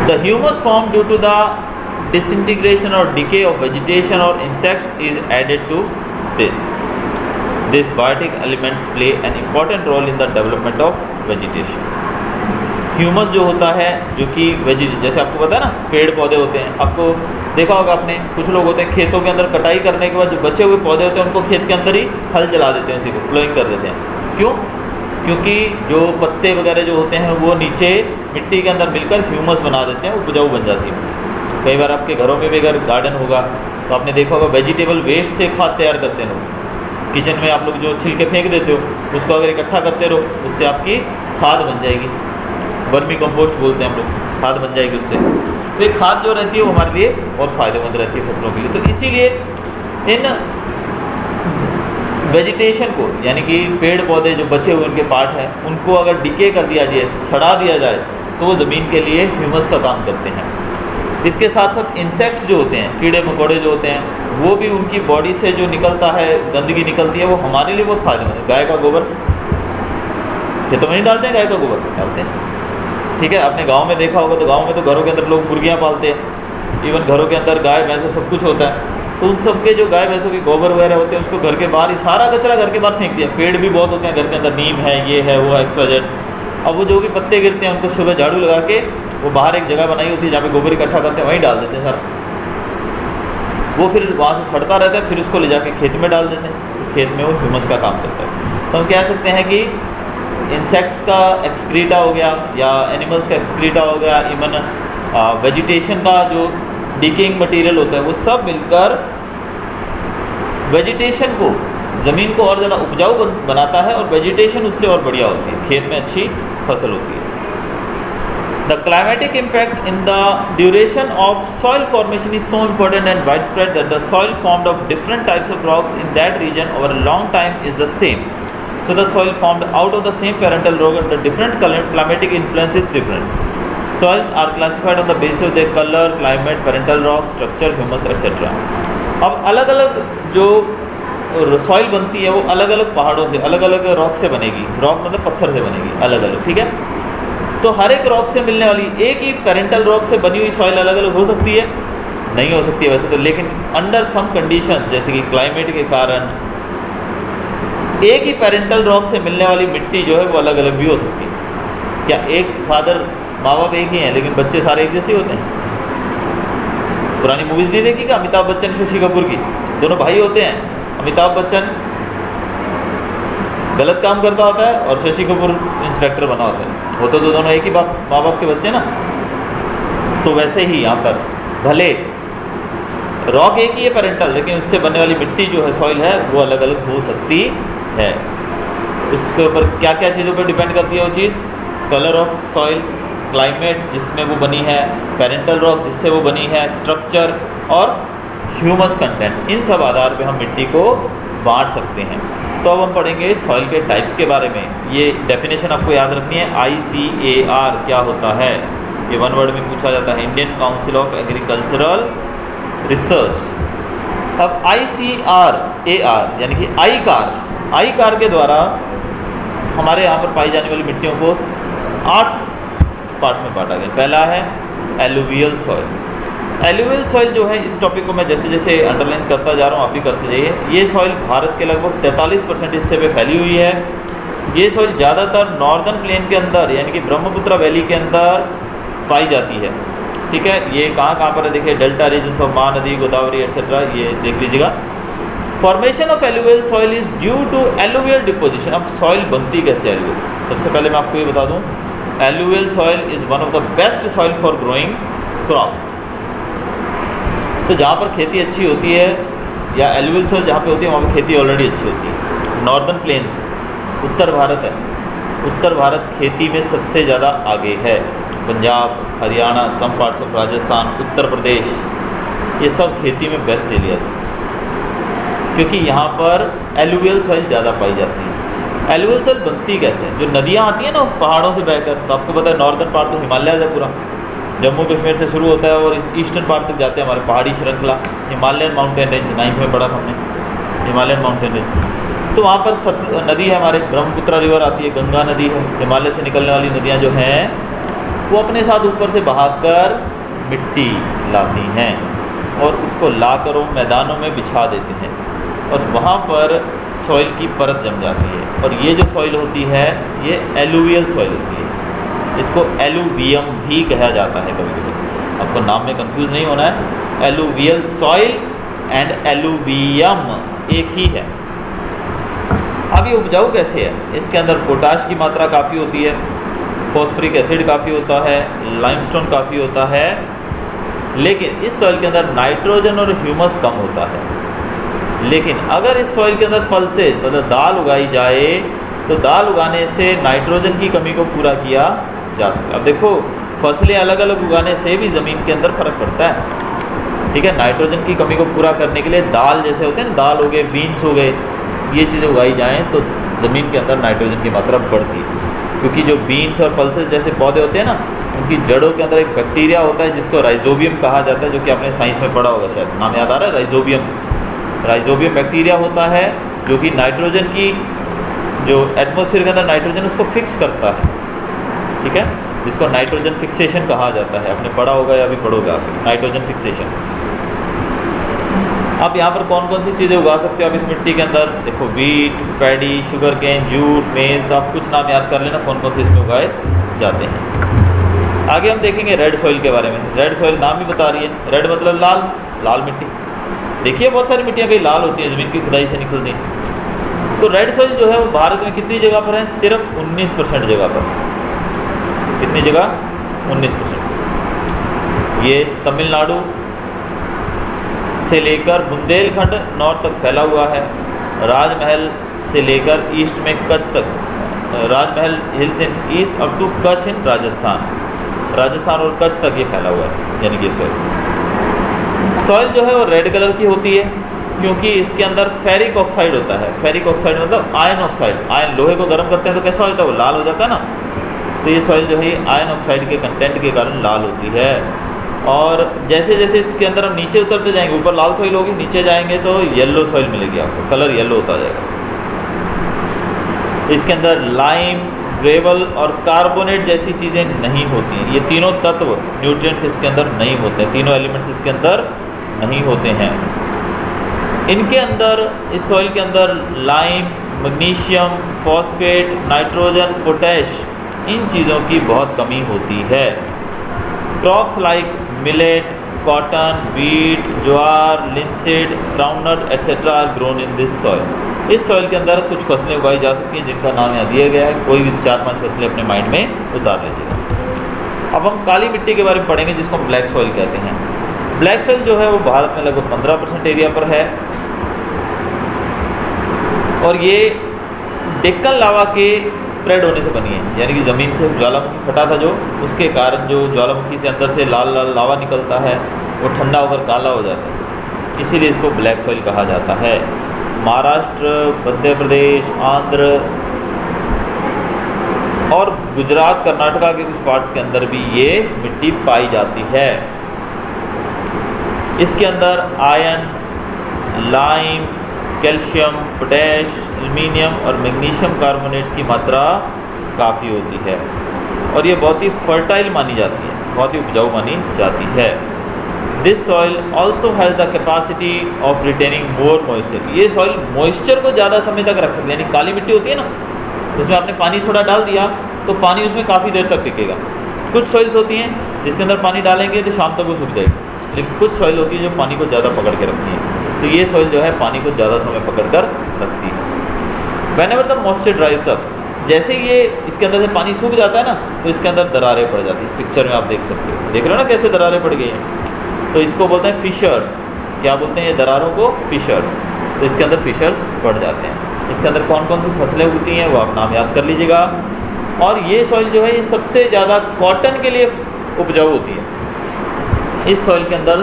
The humus formed due to the disintegration or decay of vegetation or insects is added to this. These biotic elements play an important role in the development of vegetation. Humus जो होता है, जो कि जैसे आपको पता है ना, पेड़ पौधे होते हैं, आपको देखा होगा आपने, कुछ लोग होते हैं खेतों के अंदर कटाई करने के बाद जो बचे हुए पौधे होते हैं उनको खेत के अंदर ही हल चला देते हैं, उसी को प्लोइंग कर देते हैं। क्यों? क्योंकि जो पत्ते वगैरह जो होते हैं वो नीचे मिट्टी के अंदर मिलकर ह्यूमस बना देते हैं, उपजाऊ बन जाती है। कई बार आपके घरों में भी अगर गार्डन होगा तो आपने देखा होगा वेजिटेबल वेस्ट से खाद तैयार करते हैं लोग। किचन में आप लोग जो छिलके फेंक देते हो उसको अगर इकट्ठा करते रहो, उससे आपकी खाद बन जाएगी, वर्मी कंपोस्ट बोलते हैं हम लोग, खाद बन जाएगी उससे। तो ये खाद जो रहती है वो हमारे लिए बहुत फ़ायदेमंद रहती है फसलों के लिए। तो इसीलिए इन वेजिटेशन को, यानी कि पेड़ पौधे जो बचे हुए उनके पार्ट हैं, उनको अगर डिके कर दिया जाए, सड़ा दिया जाए, तो वो ज़मीन के लिए ह्यूमस का काम करते हैं। इसके साथ साथ इंसेक्ट्स जो होते हैं, कीड़े मकोड़े जो होते हैं, वो भी उनकी बॉडी से जो निकलता है, गंदगी निकलती है, वो हमारे लिए बहुत फ़ायदेमंद है। गाय का गोबर खेतों में नहीं डालते हैं, गाय का गोबर डालते हैं, ठीक है। आपने गाँव में देखा होगा, तो गाँव में तो घरों के अंदर लोग मुर्गियाँ पालते हैं, इवन घरों के अंदर गाय भैंस सब कुछ होता है। तो उन सब के जो गाय भैंसों के गोबर वगैरह होते हैं, उसको घर के बाहर ही सारा कचरा घर के बाहर फेंक दिया। पेड़ भी बहुत होते हैं घर के अंदर, नीम है, ये है, वो है, XYZ। अब वो जो भी पत्ते गिरते हैं उनको सुबह झाड़ू लगा के वो बाहर एक जगह बनाई होती है जहाँ पे गोबर इकट्ठा करते हैं, वहीं डाल देते हैं सारा। वो फिर वहाँ से सड़ता रहता है, फिर उसको ले जाके खेत में डाल देते हैं, तो खेत में वो ह्यूमस का काम करता है। तो हम कह सकते हैं कि इंसेक्ट्स का एक्सक्रीटा हो गया या एनिमल्स का एक्सक्रीटा हो गया, इवन वेजिटेशन का जो डिकेइंग मटेरियल होता है, वो सब मिलकर वेजिटेशन को, ज़मीन को और ज़्यादा उपजाऊ बनाता है, और वेजिटेशन उससे और बढ़िया होती है, खेत में अच्छी फसल होती है। The climatic impact in the duration of soil formation is so important and wide spread that the soil formed of different types of rocks in that region over a long time is the same. So the soil formed out of the same parental rock under different climatic influence is different. Soils are classified on the basis of their color, climate, parental rock, structure, humus, etc. अब अलग अलग जो soil बनती है वो अलग अलग पहाड़ों से, अलग अलग रॉक से बनेगी। रॉक मतलब पत्थर से बनेगी, अलग अलग, ठीक है। तो हर एक रॉक से मिलने वाली एक ही पेरेंटल रॉक से बनी हुई सॉइल अलग अलग हो सकती है? नहीं हो सकती है वैसे तो, लेकिन अंडर सम कंडीशन, जैसे कि क्लाइमेट के कारण एक ही पेरेंटल रॉक से मिलने वाली मिट्टी जो है वो अलग अलग भी हो सकती है। क्या एक फादर, माँ बाप एक ही हैं लेकिन बच्चे सारे एक जैसे होते हैं? पुरानी मूवीज़ नहीं देखी क्या? अमिताभ बच्चन, शशि कपूर की, दोनों भाई होते हैं। अमिताभ बच्चन गलत काम करता होता है और शशि कपूर इंस्पेक्टर बना होता है, होते तो दोनों एक ही माँ बाप के बच्चे ना। तो वैसे ही यहाँ पर भले रॉक एक ही है पेरेंटल, लेकिन उससे बनने वाली मिट्टी जो है, सॉइल है, वो अलग अलग हो सकती है। उसके ऊपर क्या क्या चीज़ों पर डिपेंड करती है वो चीज़? कलर ऑफ सॉइल, क्लाइमेट जिसमें वो बनी है, पेरेंटल रॉक जिससे वो बनी है, स्ट्रक्चर और ह्यूमस कंटेंट। इन सब आधार पे हम मिट्टी को बांट सकते हैं। तो अब हम पढ़ेंगे सॉइल के टाइप्स के बारे में। ये डेफिनेशन आपको याद रखनी है, ICAR क्या होता है, ये वन वर्ड में पूछा जाता है, Indian council of agricultural research. अब ICAR यानी कि आई कार के द्वारा हमारे यहाँ पर पाई जाने वाली मिट्टियों को 8 पार्ट्स में बांटा गया। पहला है एलुवियल सॉइल। एलुवियल सॉइल जो है, इस टॉपिक को मैं जैसे जैसे अंडरलाइन करता जा रहा हूँ, आप भी करते जाइए। ये सॉइल भारत के लगभग 43% हिस्से पे फैली हुई है। ये सॉइल ज़्यादातर नॉर्दर्न प्लेन के अंदर यानी कि ब्रह्मपुत्र वैली के अंदर पाई जाती है, ठीक है। ये कहाँ पर है देखिए, delta regions of Mahanadi, Godavari etcetera, ये देख लीजिएगा। Formation of alluvial soil is due to alluvial deposition. अब सॉइल बनती कैसे एलुवियल? सबसे पहले मैं आपको ये बता दूं, alluvial soil is one of the best soil for growing crops. तो जहाँ पर खेती अच्छी होती है या एलुवियल सॉइल जहाँ पे होती है वहाँ पे खेती ऑलरेडी अच्छी होती है। नॉर्दर्न प्लेन्स उत्तर भारत है, उत्तर भारत खेती में सबसे ज़्यादा आगे है। Punjab, Haryana, some parts of Rajasthan, Uttar Pradesh, ये सब खेती में बेस्ट एरियाज हैं क्योंकि यहाँ पर एलुवियल सॉइल ज़्यादा पाई जाती है। एलुवियल सॉइल बनती कैसे है? जो नदियाँ आती हैं ना पहाड़ों से बहकर, तो आपको पता है नॉर्दर्न पार्ट तो हिमालय है पूरा, जम्मू कश्मीर से शुरू होता है और इस ईस्टर्न पार्ट तक जाते हैं हमारे पहाड़ी श्रृंखला, हिमालयन माउंटेन रेंज, 9th में पढ़ा था हमने हिमालयन माउंटेन रेंज। तो वहाँ पर नदी है हमारे, ब्रह्मपुत्रा रिवर आती है, गंगा नदी है, हिमालय से निकलने वाली नदियाँ जो हैं वो अपने साथ ऊपर से बहाकर मिट्टी लाती हैं और उसको लाकर वो मैदानों में बिछा देते हैं और वहाँ पर सॉइल की परत जम जाती है और ये जो सॉइल होती है ये एलुवियल सॉइल होती है। इसको एलुवियम भी कहा जाता है कभी कभी, आपको नाम में कंफ्यूज नहीं होना है। एलुवियल सॉइल एंड एलुवियम एक ही है। अब ये उपजाऊ कैसे है? इसके अंदर पोटाश की मात्रा काफ़ी होती है, फॉस्फरिक एसिड काफ़ी होता है, लाइमस्टोन काफ़ी होता है, लेकिन इस सॉइल के अंदर नाइट्रोजन और ह्यूमस कम होता है। लेकिन अगर इस सॉइल के अंदर पल्सेस मतलब दाल उगाई जाए तो दाल उगाने से नाइट्रोजन की कमी को पूरा किया जा सकता है। अब देखो फसलें अलग अलग उगाने से भी ज़मीन के अंदर फ़र्क पड़ता है, ठीक है। नाइट्रोजन की कमी को पूरा करने के लिए दाल जैसे होते हैं ना, दाल हो गए, बीन्स हो गए, ये चीज़ें उगाई जाएँ तो ज़मीन के अंदर नाइट्रोजन की मात्रा बढ़ती है। क्योंकि जो बीन्स और पल्सेस जैसे पौधे होते हैं ना, उनकी जड़ों के अंदर एक बैक्टीरिया होता है जिसको राइजोबियम कहा जाता है, जो कि आपने साइंस में पढ़ा होगा, शायद नाम याद आ रहा है, राइजोबियम। राइजोबियम बैक्टीरिया होता है जो कि नाइट्रोजन की जो एटमॉस्फेयर के अंदर नाइट्रोजन उसको फिक्स करता है, ठीक है, जिसको नाइट्रोजन फिक्सेशन कहा जाता है। आपने पढ़ा होगा या अभी पढ़ोगे आप, नाइट्रोजन फिक्सेशन। आप यहाँ पर कौन कौन सी चीज़ें उगा सकते हो आप इस मिट्टी के अंदर? देखो wheat, paddy, sugar cane, jute, maize, तो आप कुछ नाम याद कर लेना कौन कौन से इसमें उगाए जाते हैं। आगे हम देखेंगे रेड सॉइल के बारे में। रेड सॉइल नाम ही बता रही है, रेड मतलब लाल, लाल मिट्टी। देखिए बहुत सारी मिट्टियाँ कहीं लाल होती हैं, ज़मीन की खुदाई से निकलती हैं। तो रेड सॉइल जो है वो भारत में कितनी जगह पर है? सिर्फ 19% जगह पर। कितनी जगह? 19%। ये तमिलनाडु से लेकर बुंदेलखंड नॉर्थ तक फैला हुआ है। राजमहल से लेकर ईस्ट में कच्छ तक, Rajmahal hills in east up to Kutch in Rajasthan, Rajasthan और कच्छ तक ये फैला हुआ है। यानी कि सॉइल जो है वो रेड कलर की होती है क्योंकि इसके अंदर फेरिक ऑक्साइड होता है। फेरिक ऑक्साइड मतलब आयन ऑक्साइड। आयन लोहे को गर्म करते हैं तो कैसा होता है? वो लाल हो जाता है ना। तो ये सॉइल जो है आयन ऑक्साइड के कंटेंट के कारण लाल होती है। और जैसे जैसे इसके अंदर हम नीचे उतरते जाएंगे, ऊपर लाल सॉइल होगी, नीचे जाएंगे तो येलो सॉइल मिलेगी आपको, कलर येलो होता जाएगा। इसके अंदर लाइम, ग्रेवल और कार्बोनेट जैसी चीज़ें नहीं होती हैं। ये तीनों तत्व न्यूट्रिएंट्स इसके अंदर नहीं होते हैं, तीनों एलिमेंट्स इसके अंदर नहीं होते हैं। इनके अंदर, इस सॉइल के अंदर lime, magnesium, phosphate, nitrogen, potash, इन चीज़ों की बहुत कमी होती है। Crops like millet, cotton, wheat, jowar, linseed, groundnut etcetera are grown in this soil. इस सॉइल के अंदर कुछ फसलें उगाई जा सकती हैं जिनका नाम यहाँ दिया गया है। कोई भी 4-5 फसलें अपने माइंड में उतार लीजिएगा। अब हम काली मिट्टी के बारे में पढ़ेंगे जिसको हम ब्लैक सॉइल कहते हैं। ब्लैक सॉइल जो है वो भारत में लगभग 15% एरिया पर है और ये डेक्कन लावा के स्प्रेड होने से बनी है। यानी कि ज़मीन से ज्वालामुखी फटा था जो, उसके कारण जो ज्वालामुखी से अंदर से लाल लाल लावा निकलता है वो ठंडा होकर काला हो जाता है, इसीलिए इसको ब्लैक सॉइल कहा जाता है। महाराष्ट्र, मध्य प्रदेश, आंध्र और गुजरात, कर्नाटका के कुछ पार्ट्स के अंदर भी ये मिट्टी पाई जाती है। इसके अंदर iron, lime, calcium, potash, aluminium और मैग्नीशियम कार्बोनेट्स की मात्रा काफ़ी होती है और ये बहुत ही फर्टाइल मानी जाती है, बहुत ही उपजाऊ मानी जाती है। This soil also has the capacity of retaining more moisture. ये सॉइल मॉइस्चर को ज़्यादा समय तक रख सकते हैं। यानी काली मिट्टी होती है ना, उसमें आपने पानी थोड़ा डाल दिया तो पानी उसमें काफ़ी देर तक टिकेगा। कुछ सॉइल्स होती हैं जिसके अंदर पानी डालेंगे तो शाम तक वो सूख जाएगी, लेकिन कुछ सॉइल होती है जो पानी को ज़्यादा पकड़ के रखती है। तो ये सॉइल जो है पानी को ज़्यादा समय पकड़ कर रखती है। Whenever the moisture drives up, जैसे ये इसके अंदर से पानी सूख जाता है ना तो इसके अंदर दरारें पड़ जाती है। पिक्चर में आप देख सकते हो, देख रहे हो ना कैसे दरारें पड़ गई हैं। तो इसको बोलते हैं फिशर्स। क्या बोलते हैं ये दरारों को? फिशर्स। तो इसके अंदर फिशर्स पड़ जाते हैं। इसके अंदर कौन कौन सी फसलें उगती हैं वो आप नाम याद कर लीजिएगा। और ये सॉइल जो है ये सबसे ज़्यादा कॉटन के लिए उपजाऊ होती है। इस सॉइल के अंदर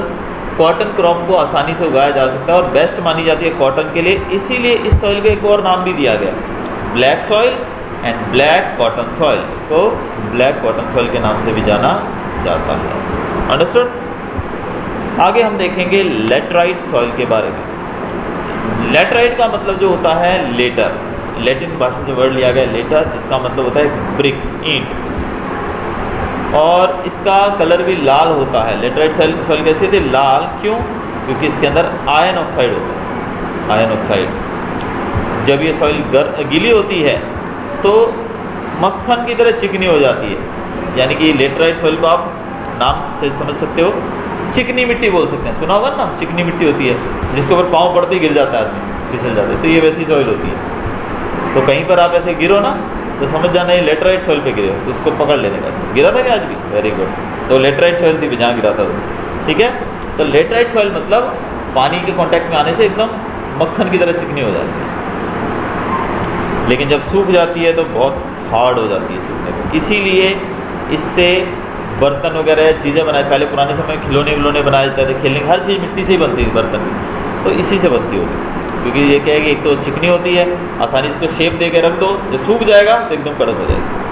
कॉटन क्रॉप को आसानी से उगाया जा सकता है और बेस्ट मानी जाती है कॉटन के लिए। इसीलिए इस सॉइल को एक और नाम भी दिया गया, black soil and black cotton soil. इसको ब्लैक कॉटन सॉइल के नाम से भी जाना जाता है। अंडरस्टूड? आगे हम देखेंगे लेटराइट सॉइल के बारे में। लेटराइट का मतलब जो होता है लेटर, लैटिन भाषा से वर्ड लिया गया लेटर, जिसका मतलब होता है ब्रिक, ईंट। और इसका कलर भी लाल होता है। लेटराइट सॉइल कैसी होती है? लाल। क्यों? क्योंकि इसके अंदर आयरन ऑक्साइड होता है, आयरन ऑक्साइड। जब ये सॉइल गीली होती है तो मक्खन की तरह चिकनी हो जाती है। यानी कि लेटराइट सॉइल को आप नाम से समझ सकते हो, चिकनी मिट्टी बोल सकते हैं। सुना होगा ना, चिकनी मिट्टी होती है जिसके ऊपर पाँव पड़ते ही गिर जाता है आदमी, फिसल जाता है। तो ये वैसी सॉइल होती है। तो कहीं पर आप ऐसे गिरो ना तो समझ जाना ये लेटराइट सॉइल पे गिरे हो, तो उसको पकड़ लेने का। गिरा था क्या आज भी? Very good. तो लेटराइट सॉइल थी जहाँ गिरा था तो, ठीक है। तो लेटराइट सॉइल मतलब पानी के कांटेक्ट में आने से एकदम मक्खन की तरह चिकनी हो जाती है, लेकिन जब सूख जाती है तो बहुत हार्ड हो जाती है सूखने पर। इसीलिए इससे बर्तन वगैरह चीज़ें बनाए, पहले पुराने समय में खिलौने विलौने बनाए जाते थे, खेलने की हर चीज़ मिट्टी से ही बनती थी, बर्तन भी तो इसी से बनती होगी। क्योंकि ये क्या है कि एक तो चिकनी होती है, आसानी से इसको शेप दे के रख दो, जब सूख जाएगा तो एकदम कड़क हो जाएगी।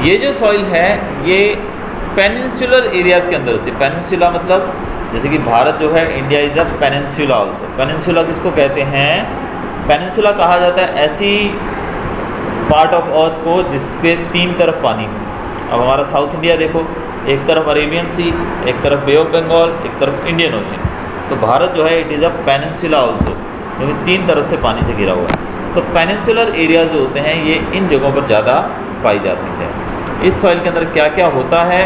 ये जो सॉइल है ये पेनिनसुलर एरियाज़ के अंदर होती है। पेनिनसुला मतलब जैसे कि भारत जो है, India is a peninsula also. Peninsula किसको कहते हैं? पेनिनसुला कहा जाता है ऐसी पार्ट ऑफ अर्थ को जिसके तीन तरफ पानी हो। अब हमारा साउथ इंडिया देखो, एक तरफ अरेबियन सी, एक तरफ बे ऑफ बंगाल, एक तरफ इंडियन ओशन। तो भारत जो है it is a peninsula also, जो तीन तरफ से पानी से घिरा हुआ है। तो पेनिनसुलर एरियाज जो होते हैं ये इन जगहों पर ज़्यादा पाई जाती है। इस सॉइल के अंदर क्या क्या होता है?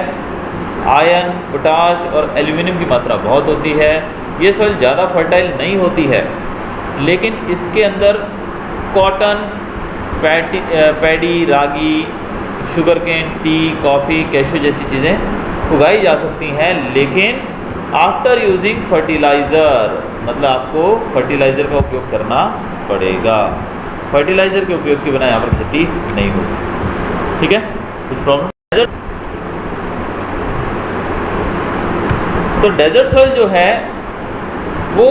आयरन, पोटाश और एल्यूमिनियम की मात्रा बहुत होती है। ये सॉइल ज़्यादा फर्टाइल नहीं होती है, लेकिन इसके अंदर cotton, paddy, ragi, sugarcane, tea, coffee, cashew जैसी चीज़ें उगाई जा सकती हैं, लेकिन आफ्टर यूजिंग फर्टिलाइज़र, मतलब आपको फर्टिलाइज़र का उपयोग करना पड़ेगा। फर्टिलाइज़र के उपयोग के बिना यहाँ पर खेती नहीं होगी। ठीक है, कुछ प्रॉब्लम? तो डेजर्ट सॉइल जो है वो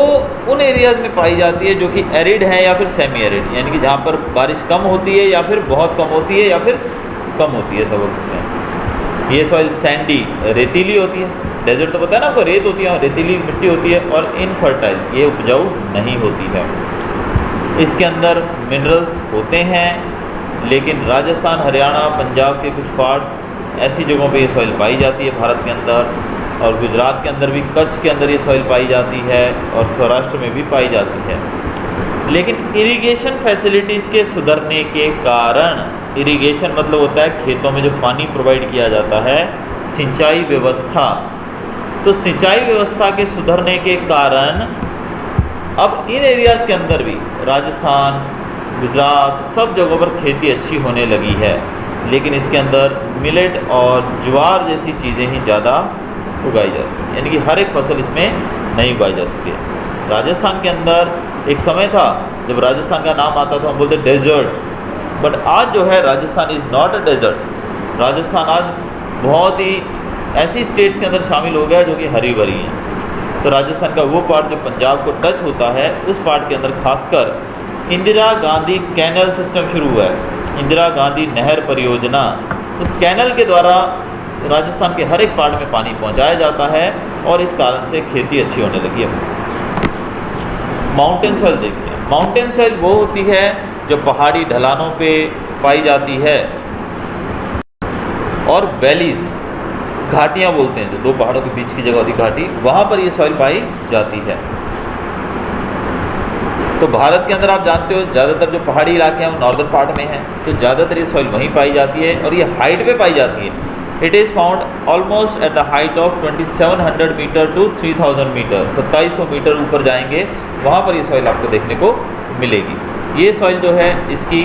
उन एरियाज़ में पाई जाती है जो कि एरिड है या फिर सेमी एरिड, यानी कि जहाँ पर बारिश कम होती है या फिर बहुत कम होती है या फिर कम होती है, सब बोल सकते हैं। ये सॉइल सैंडी, रेतीली होती है। डेजर्ट तो पता है ना आपको, रेत होती है, रेतीली मिट्टी होती है, और इनफर्टाइल, ये उपजाऊ नहीं होती है। इसके अंदर मिनरल्स होते हैं, लेकिन राजस्थान, हरियाणा, पंजाब के कुछ पार्ट्स ऐसी जगहों पे ये सॉइल पाई जाती है भारत के अंदर, और गुजरात के अंदर भी, कच्छ के अंदर ये सॉइल पाई जाती है, और सौराष्ट्र में भी पाई जाती है। लेकिन इरिगेशन फैसिलिटीज़ के सुधरने के कारण, इरिगेशन मतलब होता है खेतों में जो पानी प्रोवाइड किया जाता है, सिंचाई व्यवस्था, तो सिंचाई व्यवस्था के सुधरने के कारण अब इन एरियाज़ के अंदर भी, राजस्थान, गुजरात, सब जगहों पर खेती अच्छी होने लगी है। लेकिन इसके अंदर मिलेट और ज्वार जैसी चीज़ें ही ज़्यादा उगाई जाती हैं, यानी कि हर एक फसल इसमें नहीं उगाई जा सकती है। राजस्थान के अंदर एक समय था जब राजस्थान का नाम आता तो हम बोलते डेजर्ट, बट आज जो है Rajasthan is not a desert. Rajasthan आज बहुत ही ऐसी स्टेट्स के अंदर शामिल हो गया जो कि हरी भरी हैं। तो राजस्थान का वो पार्ट जो पंजाब को टच होता है, उस पार्ट के अंदर खासकर इंदिरा गांधी कैनल सिस्टम शुरू हुआ है, इंदिरा गांधी नहर परियोजना। उस कैनल के द्वारा राजस्थान के हर एक पार्ट में पानी पहुंचाया जाता है, और इस कारण से खेती अच्छी होने लगी है। माउंटेन सॉइल देखते हैं। माउंटेन सॉइल वो होती है जो पहाड़ी ढलानों पे पाई जाती है, और वैलीज, घाटियाँ बोलते हैं, जो दो पहाड़ों के बीच की जगह होती है घाटी, वहाँ पर ये सॉइल पाई जाती है। तो भारत के अंदर आप जानते हो ज़्यादातर जो पहाड़ी इलाके हैं वो नॉर्दर्न पार्ट में हैं, तो ज़्यादातर ये सॉइल वहीं पाई जाती है, और ये हाइट पे पाई जाती है। It is found almost at the height of 2700 meter to 3000 meter, 2700 meter ऊपर जाएंगे, वहाँ पर ये सॉइल आपको देखने को मिलेगी। ये सॉइल जो है इसकी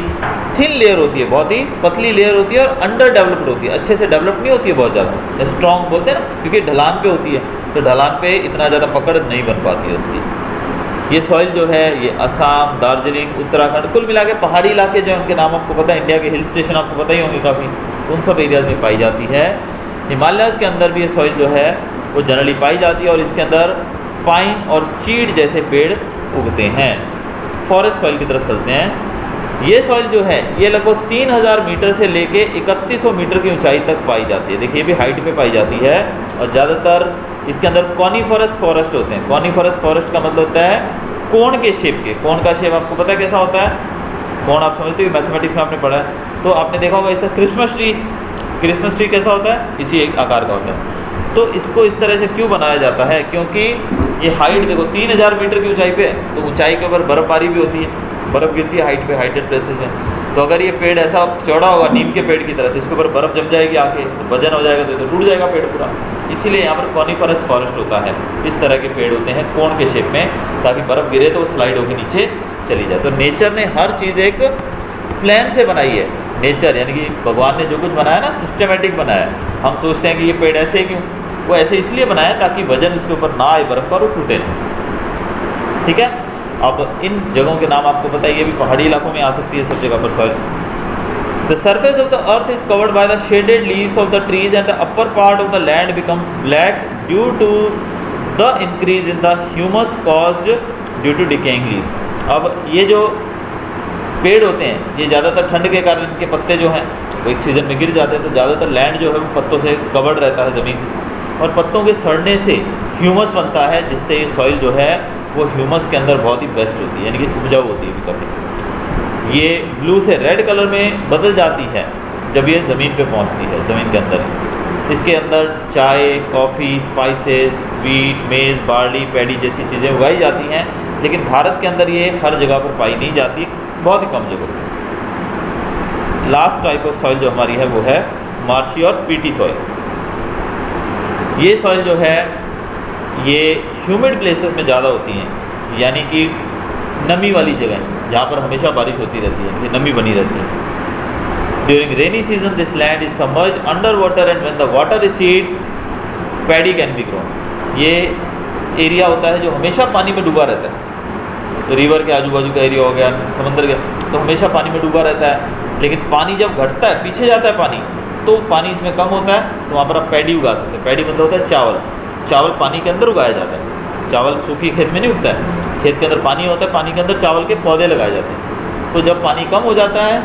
थिन लेयर होती है, बहुत ही पतली लेयर होती है और अंडर डेवलप्ड होती है, अच्छे से डेवलप नहीं होती है बहुत ज़्यादा, स्ट्रॉन्ग बोलते हैं ना, क्योंकि ढलान पे होती है, तो ढलान पे इतना ज़्यादा पकड़ नहीं बन पाती है उसकी। ये सॉइल जो है ये असम, दार्जिलिंग, उत्तराखंड, कुल मिला के पहाड़ी इलाके जो हैं उनके नाम आपको पता है, इंडिया के हिल स्टेशन आपको पता ही होंगे काफ़ी, तो उन सब एरियाज़ में पाई जाती है। हिमालयाज़ के अंदर भी ये सॉइल जो है वो जनरली पाई जाती है और इसके अंदर पाइन और चीड़ जैसे पेड़ उगते हैं। फॉरेस्ट सॉइल की तरफ चलते हैं। ये सॉइल जो है ये लगभग 3000 मीटर से लेके 3100 मीटर की ऊंचाई तक पाई जाती है। देखिए ये भी हाइट पे पाई जाती है और ज़्यादातर इसके अंदर कॉनिफरस फॉरेस्ट होते हैं। कॉनिफरस फॉरेस्ट का मतलब होता है कोण के शेप के। कोण का शेप आपको पता है कैसा होता है? कोण आप समझते हो, मैथमेटिक्स में आपने पढ़ा है, तो आपने देखा होगा इस तरह क्रिसमस ट्री कैसा होता है? इसी एक आकार का होता है। तो इसको इस तरह से क्यों बनाया जाता है? क्योंकि ये हाइट देखो 3000 मीटर की ऊंचाई पे, तो ऊंचाई के ऊपर बर्फबारी भी होती है, बर्फ़ गिरती है हाइट पे, हाइटेड प्लेसेस में। तो अगर ये पेड़ ऐसा चौड़ा होगा नीम के पेड़ की तरह, तो इसके ऊपर बर्फ़ जम जाएगी आके, तो वजन हो जाएगा तो टूट जाएगा पेड़ पूरा। इसीलिए यहाँ पर कॉनिफरस फॉरेस्ट होता है। इस तरह के पेड़ होते हैं कोण के शेप में, ताकि बर्फ़ गिरे तो वो स्लाइड होकर नीचे चली जाए। तो नेचर ने हर चीज़ एक प्लान से बनाई है। नेचर यानी कि भगवान ने जो कुछ बनाया ना, सिस्टमेटिक बनाया है। हम सोचते हैं कि ये पेड़ ऐसे क्यों, वो ऐसे इसलिए बनाया ताकि वजन उसके ऊपर ना आए बर्फ़ पर, वो टूटे नहीं। ठीक है। अब इन जगहों के नाम आपको पता है, ये भी पहाड़ी इलाकों में आ सकती है सब जगह पर soil. The surface of the earth is covered by the shaded leaves of the trees and the upper part of the land becomes black due to the increase in the humus caused due to decaying leaves. अब ये जो पेड़ होते हैं ये ज़्यादातर ठंड के कारण इनके पत्ते जो हैं वो एक सीज़न में गिर जाते हैं, तो ज़्यादातर लैंड जो है वो पत्तों से कवर्ड रहता है ज़मीन, और पत्तों के सड़ने से ह्यूमस बनता है, जिससे ये सॉइल जो है वो ह्यूमस के अंदर बहुत ही बेस्ट होती है, यानी कि उपजाऊ होती है कभी। ये ब्लू से रेड कलर में बदल जाती है जब ये ज़मीन पे पहुंचती है, ज़मीन के अंदर। इसके अंदर चाय, कॉफ़ी, स्पाइसेस, वीट, मेज़, बार्ली, पैडी जैसी चीज़ें उगाई जाती हैं, लेकिन भारत के अंदर ये हर जगह पर पाई नहीं जाती, बहुत ही कम जगह पर। लास्ट टाइप ऑफ सॉइल जो हमारी है वो है मार्शी और पीटी सॉइल। ये सॉइल जो है ये ह्यूमिड प्लेसेस में ज़्यादा होती हैं, यानी कि नमी वाली जगह जहाँ पर हमेशा बारिश होती रहती है, ये नमी बनी रहती है। During rainy season this land is submerged under water and when the water recedes paddy can be grown. ये एरिया होता है जो हमेशा पानी में डूबा रहता है। तो रिवर के आजू बाजू का एरिया हो गया, समंदर का, तो हमेशा पानी में डूबा रहता है। लेकिन पानी जब घटता है, पीछे जाता है पानी, तो पानी इसमें कम होता है, तो वहाँ पर आप पैडी उगा सकते हैं। पैडी मतलब होता है चावल। चावल पानी के अंदर उगाया जाता है। चावल सूखी खेत में नहीं उगता है, खेत के अंदर पानी होता है, पानी के अंदर चावल के पौधे लगाए जाते हैं। तो जब पानी कम हो जाता है,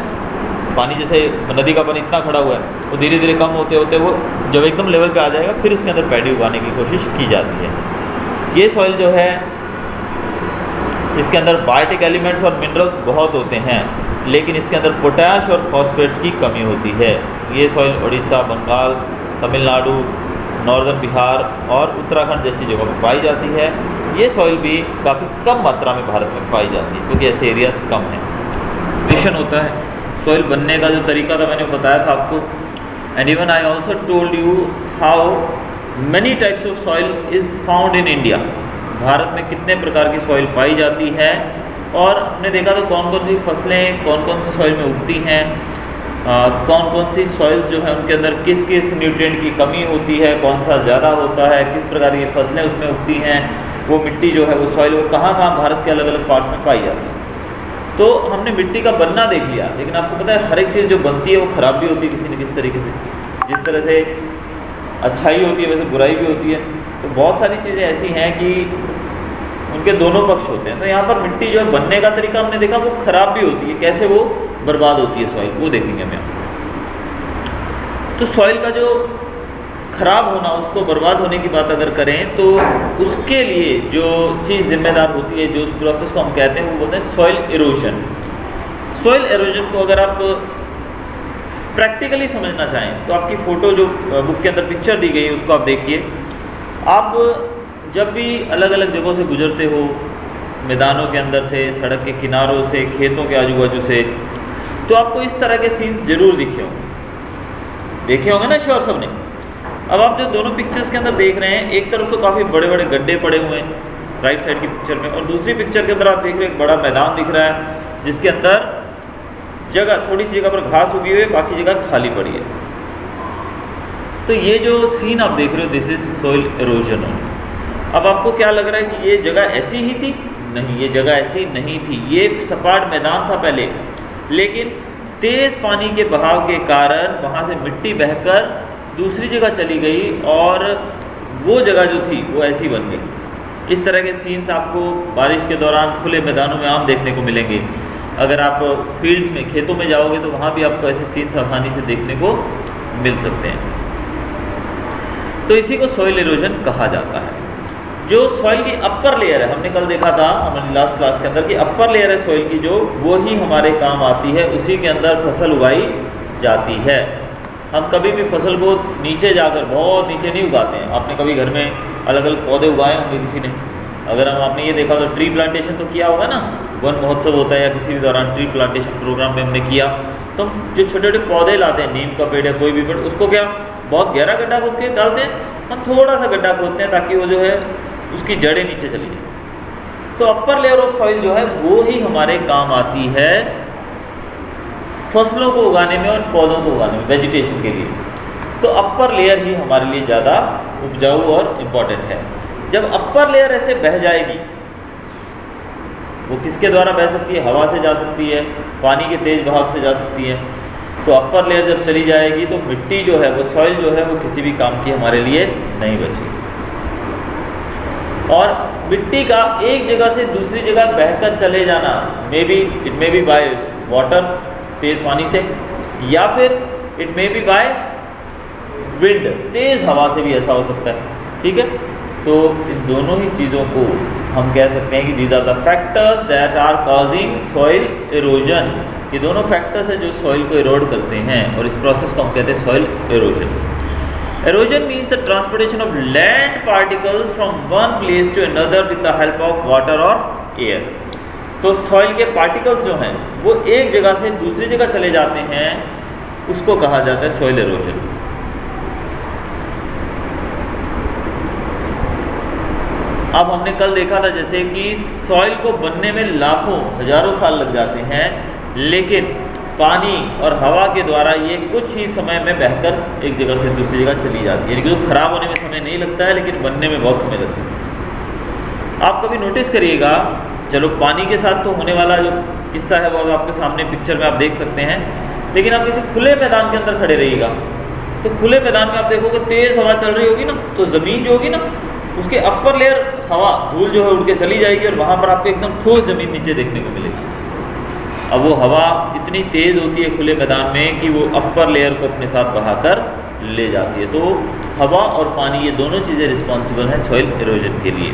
पानी जैसे नदी का पानी इतना खड़ा हुआ है, वो धीरे धीरे कम होते होते वो जब एकदम लेवल पे आ जाएगा, फिर उसके अंदर पैडी उगाने की कोशिश की जाती है। ये सॉइल जो है इसके अंदर बायोटिक एलिमेंट्स और मिनरल्स बहुत होते हैं, लेकिन इसके अंदर पोटैश और फॉस्फेट की कमी होती है। ये सॉइल उड़ीसा, बंगाल, तमिलनाडु, नॉर्दर्न बिहार और उत्तराखंड जैसी जगहों पर पाई जाती है। ये सॉइल भी काफ़ी कम मात्रा में भारत में पाई जाती है, क्योंकि ऐसे एरियाज कम हैं। मिशन होता है सॉइल बनने का, जो तरीका था मैंने बताया था आपको। And even I also told you how many types of soil is found in India. Bharat में कितने प्रकार की सॉइल पाई जाती है, और हमने देखा तो कौन कौन सी फसलें कौन कौन सी सॉइल में उगती हैं, कौन कौन सी सॉइल्स जो है उनके अंदर किस किस न्यूट्रिएंट की कमी होती है, कौन सा ज़्यादा होता है, किस प्रकार की फसलें उसमें उगती हैं, वो मिट्टी जो है वो सॉइल वो कहाँ कहाँ भारत के अलग अलग पार्ट्स में पाई जाती है। तो हमने मिट्टी का बनना देख लिया, लेकिन आपको पता है हर एक चीज़ जो बनती है वो ख़राब भी होती है किसी न किसी तरीके से। जिस तरह से अच्छाई होती है वैसे बुराई भी होती है। तो बहुत सारी चीज़ें ऐसी हैं कि उनके दोनों पक्ष होते हैं। तो यहाँ पर मिट्टी जो है बनने का तरीका हमने देखा वो ख़राब भी होती है, कैसे वो बर्बाद होती है सॉइल, वो देखेंगे हम यहाँ। तो सॉइल का जो ख़राब होना, उसको बर्बाद होने की बात अगर करें, तो उसके लिए जो चीज़ जिम्मेदार होती है, जो प्रोसेस को हम कहते हैं, वो बोलते हैं सॉइल इरोजन। सॉइल इरोजन को अगर आप प्रैक्टिकली समझना चाहें तो आपकी फ़ोटो जो बुक के अंदर पिक्चर दी गई है उसको आप देखिए। आप जब भी अलग अलग जगहों से गुजरते हो, मैदानों के अंदर से, सड़क के किनारों से, खेतों के आजू बाजू से, तो आपको इस तरह के सीन्स ज़रूर देखे होंगे ना, श्योर सबने। अब आप जो दोनों पिक्चर्स के अंदर देख रहे हैं, एक तरफ तो काफ़ी बड़े बड़े गड्ढे पड़े हुए हैं राइट साइड की पिक्चर में, और दूसरी पिक्चर के अंदर आप देख रहे हैं एक बड़ा मैदान दिख रहा है, जिसके अंदर जगह थोड़ी सी जगह पर घास उगी हुई है, बाकी जगह खाली पड़ी है। तो ये जो सीन आप देख रहे हो, दिस इज सॉइल इरोजन। अब आपको क्या लग रहा है कि ये जगह ऐसी ही थी? नहीं, ये जगह ऐसी नहीं थी। ये सपाट मैदान था पहले, लेकिन तेज़ पानी के बहाव के कारण वहाँ से मिट्टी बहकर दूसरी जगह चली गई और वो जगह जो थी वो ऐसी बन गई। इस तरह के सीन्स आपको बारिश के दौरान खुले मैदानों में आम देखने को मिलेंगे। अगर आप फील्ड्स में, खेतों में जाओगे तो वहाँ भी आपको ऐसे सीन्स आसानी से देखने को मिल सकते हैं। तो इसी को सॉइल इरोजन कहा जाता है। जो सॉइल की अपर लेयर है, हमने कल देखा था हमारी लास्ट क्लास के अंदर कि अपर लेयर है सॉइल की, जो वो ही हमारे काम आती है, उसी के अंदर फसल उगाई जाती है। हम कभी भी फसल को नीचे जाकर, बहुत नीचे नहीं उगाते हैं। आपने कभी घर में अलग अलग पौधे उगाए होंगे किसी ने। अगर आपने ये देखा तो ट्री प्लांटेशन तो किया होगा ना, वन महोत्सव होता है या किसी भी दौरान ट्री प्लांटेशन प्रोग्राम में हमने किया, तो जो छोटे छोटे पौधे लाते हैं, नीम का पेड़ या कोई भी पेड़, उसको क्या बहुत गहरा गड्ढा खोद के डालते हैं? हम थोड़ा सा गड्ढा खोदते हैं ताकि वो जो है उसकी जड़ें नीचे चली जाए। तो अपर लेयर ऑफ सॉइल जो है वो ही हमारे काम आती है फसलों को उगाने में और पौधों को उगाने में, वेजिटेशन के लिए। तो अपर लेयर ही हमारे लिए ज़्यादा उपजाऊ और इम्पॉर्टेंट है। जब अपर लेयर ऐसे बह जाएगी, वो किसके द्वारा बह सकती है? हवा से जा सकती है, पानी के तेज बहाव से जा सकती है। तो अपर लेयर जब चली जाएगी तो मिट्टी जो है, वो सॉइल जो है, वो किसी भी काम की हमारे लिए नहीं बचेगी। और मिट्टी का एक जगह से दूसरी जगह बहकर चले जाना, it may be by water, तेज पानी से, या फिर it may be by wind, तेज हवा से भी ऐसा हो सकता है। ठीक है, तो इन दोनों ही चीज़ों को हम कह सकते हैं कि these are the factors that are causing soil erosion. ये दोनों फैक्टर्स हैं जो सॉइल को इरोड करते हैं, और इस प्रोसेस को हम कहते हैं soil erosion. Erosion means the transportation of land particles from one place to another with the help of water or air. तो सॉइल के पार्टिकल्स जो हैं वो एक जगह से दूसरी जगह चले जाते हैं, उसको कहा जाता है सॉइल इरोजन। अब हमने कल देखा था जैसे कि सॉइल को बनने में लाखों हजारों साल लग जाते हैं, लेकिन पानी और हवा के द्वारा ये कुछ ही समय में बहकर एक जगह से दूसरी जगह चली जाती है। यानी कि तो खराब होने में समय नहीं लगता है, लेकिन बनने में बहुत समय लगता है। आप कभी नोटिस करिएगा, चलो पानी के साथ तो होने वाला जो किस्सा है वो आपके सामने पिक्चर में आप देख सकते हैं, लेकिन आप किसी खुले मैदान के अंदर खड़े रहिएगा तो खुले मैदान में आप देखोगे तेज़ हवा चल रही होगी ना, तो ज़मीन जो होगी ना, उसके अपर लेयर हवा, धूल जो है उड़ के चली जाएगी और वहाँ पर आपको एकदम ठोस ज़मीन नीचे देखने को मिलेगी। अब वो हवा इतनी तेज़ होती है खुले मैदान में कि वो अपर लेयर को अपने साथ बहाकर ले जाती है। तो हवा और पानी, ये दोनों चीज़ें रिस्पॉन्सिबल हैं सॉइल इरोजन के लिए।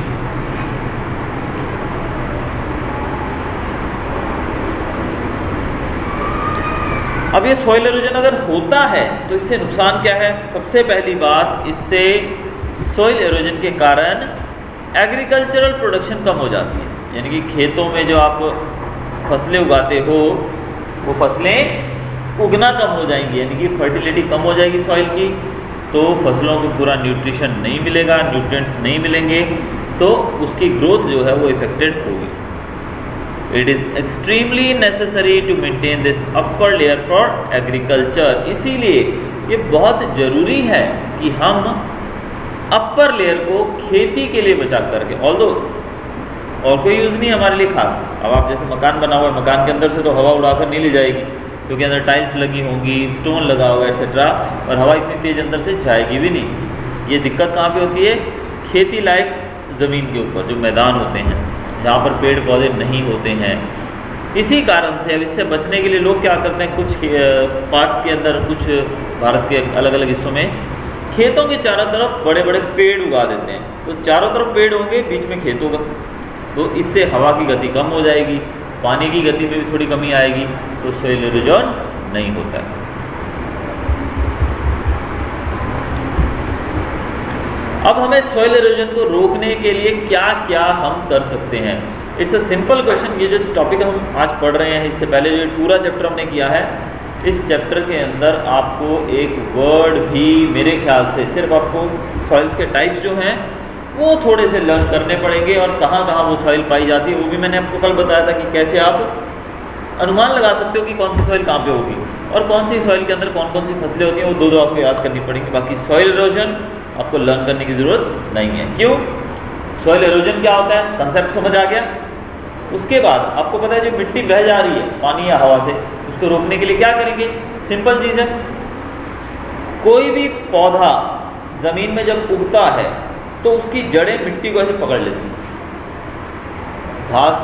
अब ये सॉइल इरोजन अगर होता है तो इससे नुकसान क्या है? सबसे पहली बात, इससे सॉइल इरोजन के कारण एग्रीकल्चरल प्रोडक्शन कम हो जाती है। यानी कि खेतों में जो आप फसलें उगाते हो वो फसलें उगना कम हो जाएंगी, यानी कि फर्टिलिटी कम हो जाएगी सॉइल की, तो फसलों को पूरा न्यूट्रिशन नहीं मिलेगा, न्यूट्रिएंट्स नहीं मिलेंगे, तो उसकी ग्रोथ जो है वो इफेक्टेड होगी। It is extremely necessary to maintain this upper layer for agriculture. इसीलिए ये बहुत ज़रूरी है कि हम अपर लेयर को खेती के लिए बचा करके, ऑल्दो और कोई यूज़ नहीं हमारे लिए खास। अब आप जैसे मकान बना हुआ है, मकान के अंदर से तो हवा उड़ाकर नहीं ले जाएगी, क्योंकि अंदर टाइल्स लगी होंगी, स्टोन लगा होगा एक्सेट्रा, और हवा इतनी तेज़ अंदर से जाएगी भी नहीं। ये दिक्कत कहाँ पे होती है? खेती लायक ज़मीन के ऊपर, जो मैदान होते हैं जहाँ पर पेड़ पौधे नहीं होते हैं। इसी कारण से अब इससे बचने के लिए लोग क्या करते हैं, कुछ पार्ट्स के अंदर, कुछ भारत के अलग अलग हिस्सों में खेतों के चारों तरफ बड़े बड़े पेड़ उगा देते हैं। तो चारों तरफ पेड़ होंगे, बीच में खेत होगा, तो इससे हवा की गति कम हो जाएगी, पानी की गति में भी थोड़ी कमी आएगी, तो सॉइल इरोजन नहीं होता है। अब हमें सॉइल इरोजन को रोकने के लिए क्या क्या हम कर सकते हैं? It's a simple question. ये जो टॉपिक हम आज पढ़ रहे हैं, इससे पहले जो पूरा चैप्टर हमने किया है, इस चैप्टर के अंदर आपको एक वर्ड भी मेरे ख्याल से सिर्फ आपको सॉइल्स के टाइप्स जो हैं वो थोड़े से लर्न करने पड़ेंगे, और कहाँ कहाँ वो सॉइल पाई जाती है वो भी मैंने आपको कल बताया था कि कैसे आप अनुमान लगा सकते हो कि कौन सी सॉइल कहाँ पे होगी और कौन सी सॉइल के अंदर कौन कौन सी फसलें होती हैं, वो दो आपको याद करनी पड़ेंगी। बाकी सॉइल इरोजन आपको लर्न करने की ज़रूरत नहीं है। क्यों? सॉइल इरोजन क्या होता है, कंसेप्ट समझ आ गया। उसके बाद आपको पता है जो मिट्टी बह जा रही है पानी या हवा से, उसको रोकने के लिए क्या करेंगे? सिंपल चीज़ है, कोई भी पौधा ज़मीन में जब उगता है तो उसकी जड़ें मिट्टी को ऐसे पकड़ लेती हैं। घास,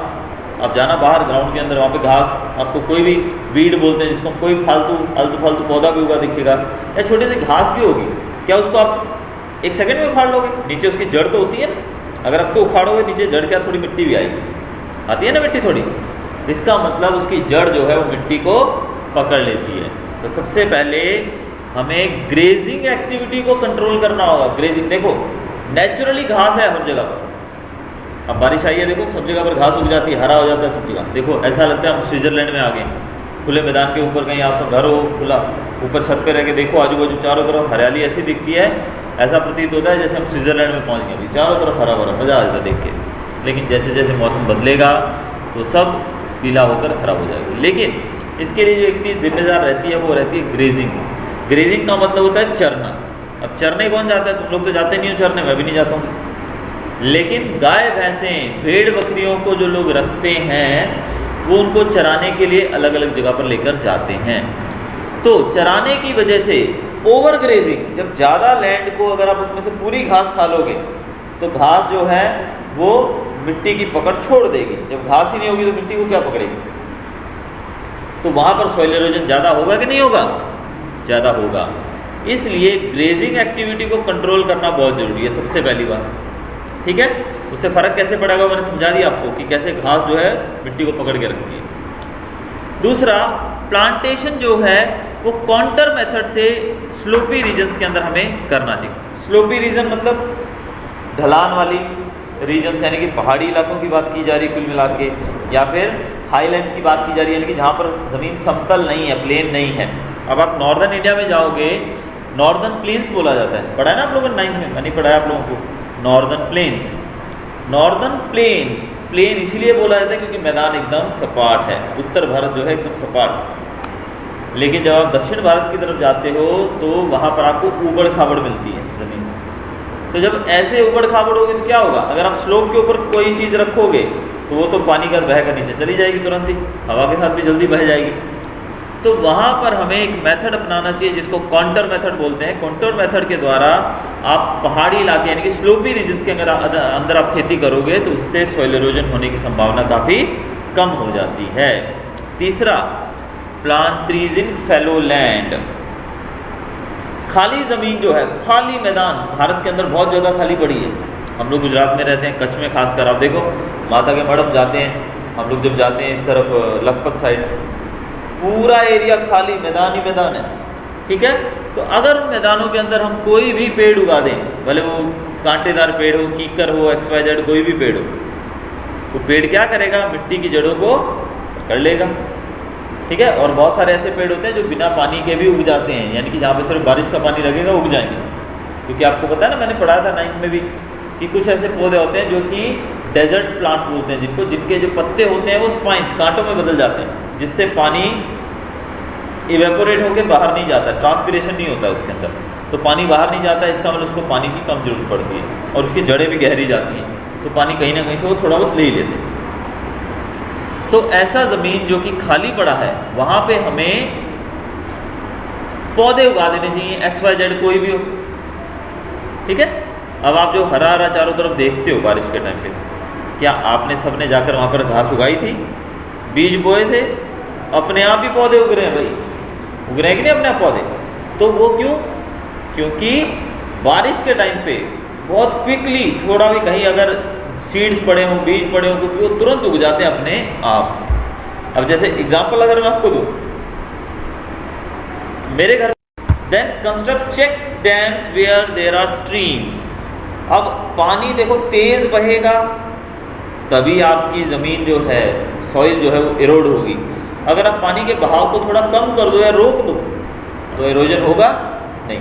आप जाना बाहर ग्राउंड के अंदर, वहाँ पे घास आपको कोई भी वीड बोलते हैं जिसको कोई आलतू फालतू पौधा भी उगा दिखेगा या छोटी सी घास भी होगी, क्या उसको आप एक सेकंड में उखाड़ लोगे? नीचे उसकी जड़ तो होती है ना, अगर आपको उखाड़ोगे नीचे जड़ क्या थोड़ी मिट्टी भी आएगी, आती है ना मिट्टी थोड़ी, इसका मतलब उसकी जड़ जो है वो मिट्टी को पकड़ लेती है। तो सबसे पहले हमें ग्रेजिंग एक्टिविटी को कंट्रोल करना होगा। ग्रेजिंग देखो नेचुरली घास है हर जगह पर, अब बारिश आई है देखो सब जगह पर घास उग जाती है, हरा हो जाता है सब जगह। देखो ऐसा लगता है हम स्विट्जरलैंड में आ गए, खुले मैदान के ऊपर कहीं आपका घर हो खुला, ऊपर छत पे रह के देखो आजू बाजू चारों तरफ हरियाली ऐसी दिखती है, ऐसा प्रतीत होता है जैसे हम स्विट्जरलैंड में पहुंच गए। अभी चारों तरफ हरा भरा, मज़ा आ जाता है देख के। लेकिन जैसे जैसे मौसम बदलेगा तो सब पीला होकर खराब हो जाएगा। लेकिन इसके लिए जो एक चीज़ जिम्मेदार रहती है वो रहती है ग्रेजिंग। ग्रेजिंग का मतलब होता है चरना। अब चरने कौन जाता है? तुम लोग तो जाते नहीं हो चरने, मैं भी नहीं जाता हूँ। लेकिन गाय भैंसें भेड़ बकरियों को जो लोग रखते हैं वो उनको चराने के लिए अलग अलग जगह पर लेकर जाते हैं। तो चराने की वजह से ओवर ग्रेजिंग, जब ज़्यादा लैंड को अगर आप उसमें से पूरी घास खा लोगे तो घास जो है वो मिट्टी की पकड़ छोड़ देगी। जब घास ही नहीं होगी तो मिट्टी को क्या पकड़ेगी? तो वहाँ पर सॉइल इरोजन ज़्यादा होगा कि नहीं होगा? ज़्यादा होगा। इसलिए ग्रेजिंग एक्टिविटी को कंट्रोल करना बहुत ज़रूरी है, सबसे पहली बात। ठीक है, उससे फ़र्क कैसे पड़ेगा मैंने समझा दिया आपको कि कैसे घास जो है मिट्टी को पकड़ के रखती है। दूसरा, प्लांटेशन जो है वो काउंटर मेथड से स्लोपी रीजन्स के अंदर हमें करना चाहिए। स्लोपी रीजन मतलब ढलान वाली रीजन्स, यानी कि पहाड़ी इलाकों की बात की जा रही है कुल मिला के, या फिर हाईलैंड्स की बात की जा रही है, यानी कि जहाँ पर ज़मीन समतल नहीं है, प्लेन नहीं है। अब आप नॉर्दर्न इंडिया में जाओगे, नॉर्दर्न प्लेन्स बोला जाता है, पढ़ा है ना आप लोगों ने 9th में? मैंने पढ़ाया आप लोगों को northern plains. Northern plains plain इसीलिए बोला जाता है क्योंकि मैदान एकदम सपाट है, उत्तर भारत जो है एकदम सपाट। लेकिन जब आप दक्षिण भारत की तरफ जाते हो तो वहाँ पर आपको ऊबड़ खाबड़ मिलती है ज़मीन। तो जब ऐसे ऊबड़ खाबड़ होगी तो क्या होगा? अगर आप स्लोप के ऊपर कोई चीज़ रखोगे तो वो तो पानी का बह कर नीचे चली जाएगी तुरंत ही, हवा के साथ भी जल्दी बह जाएगी। तो वहाँ पर हमें एक मेथड अपनाना चाहिए जिसको काउंटर मेथड बोलते हैं। काउंटर मेथड के द्वारा आप पहाड़ी इलाके यानी कि स्लोपी रीजन्स के अंदर आप खेती करोगे तो उससे सॉइल इरोजन होने की संभावना काफ़ी कम हो जाती है। तीसरा, plant trees in fallow land. खाली ज़मीन जो है, खाली मैदान भारत के अंदर बहुत जगह खाली पड़ी है। हम लोग गुजरात में रहते हैं, कच्छ में खासकर आप देखो, माता के मढ़ जाते हैं हम लोग, जब जाते हैं इस तरफ लखपत साइड, पूरा एरिया खाली मैदान ही मैदान है। ठीक है, तो अगर उन मैदानों के अंदर हम कोई भी पेड़ उगा दें, भले वो कांटेदार पेड़ हो, कीकर हो, XYZ कोई भी पेड़ हो, तो पेड़ क्या करेगा? मिट्टी की जड़ों को पकड़ लेगा। ठीक है, और बहुत सारे ऐसे पेड़ होते हैं जो बिना पानी के भी उग जाते हैं, यानी कि जहाँ पे सिर्फ बारिश का पानी लगेगा उग जाएंगे। क्योंकि आपको पता है ना, मैंने पढ़ाया था 9th में भी कि कुछ ऐसे पौधे होते हैं जो कि डेजर्ट प्लांट्स बोलते हैं, जिनके जो पत्ते होते हैं वो स्पाइंस, कांटों में बदल जाते हैं, जिससे पानी इवेपोरेट होकर बाहर नहीं जाता, ट्रांसपिरेशन नहीं होता उसके अंदर, तो पानी बाहर नहीं जाता। इसका मतलब उसको पानी की कम जरूरत पड़ती है और उसकी जड़ें भी गहरी जाती हैं, तो पानी कहीं ना कहीं से वो थोड़ा बहुत ले ही लेते हैं। तो ऐसा ज़मीन जो कि खाली पड़ा है वहाँ पे हमें पौधे उगा देने चाहिए, XYZ कोई भी हो। ठीक है, अब आप जो हरा हरा चारों तरफ देखते हो बारिश के टाइम पे, क्या आपने सबने जाकर वहाँ पर घास उगाई थी, बीज बोए थे? अपने आप ही पौधे उग रहे हैं भाई, उग रहे हैं कि नहीं अपने आप पौधे? तो वो क्यों? क्योंकि बारिश के टाइम पे बहुत क्विकली थोड़ा भी कहीं अगर सीड्स पड़े हों, बीज पड़े हों, क्योंकि वो तुरंत उग जाते हैं अपने आप। अब जैसे एग्जांपल अगर मैं आपको दूं, मेरे घर then construct check dams where there are streams. अब पानी देखो तेज बहेगा तभी आपकी ज़मीन जो है, सॉइल जो है वो इरोड होगी। अगर आप पानी के बहाव को थोड़ा कम कर दो या रोक दो तो इरोजन होगा नहीं।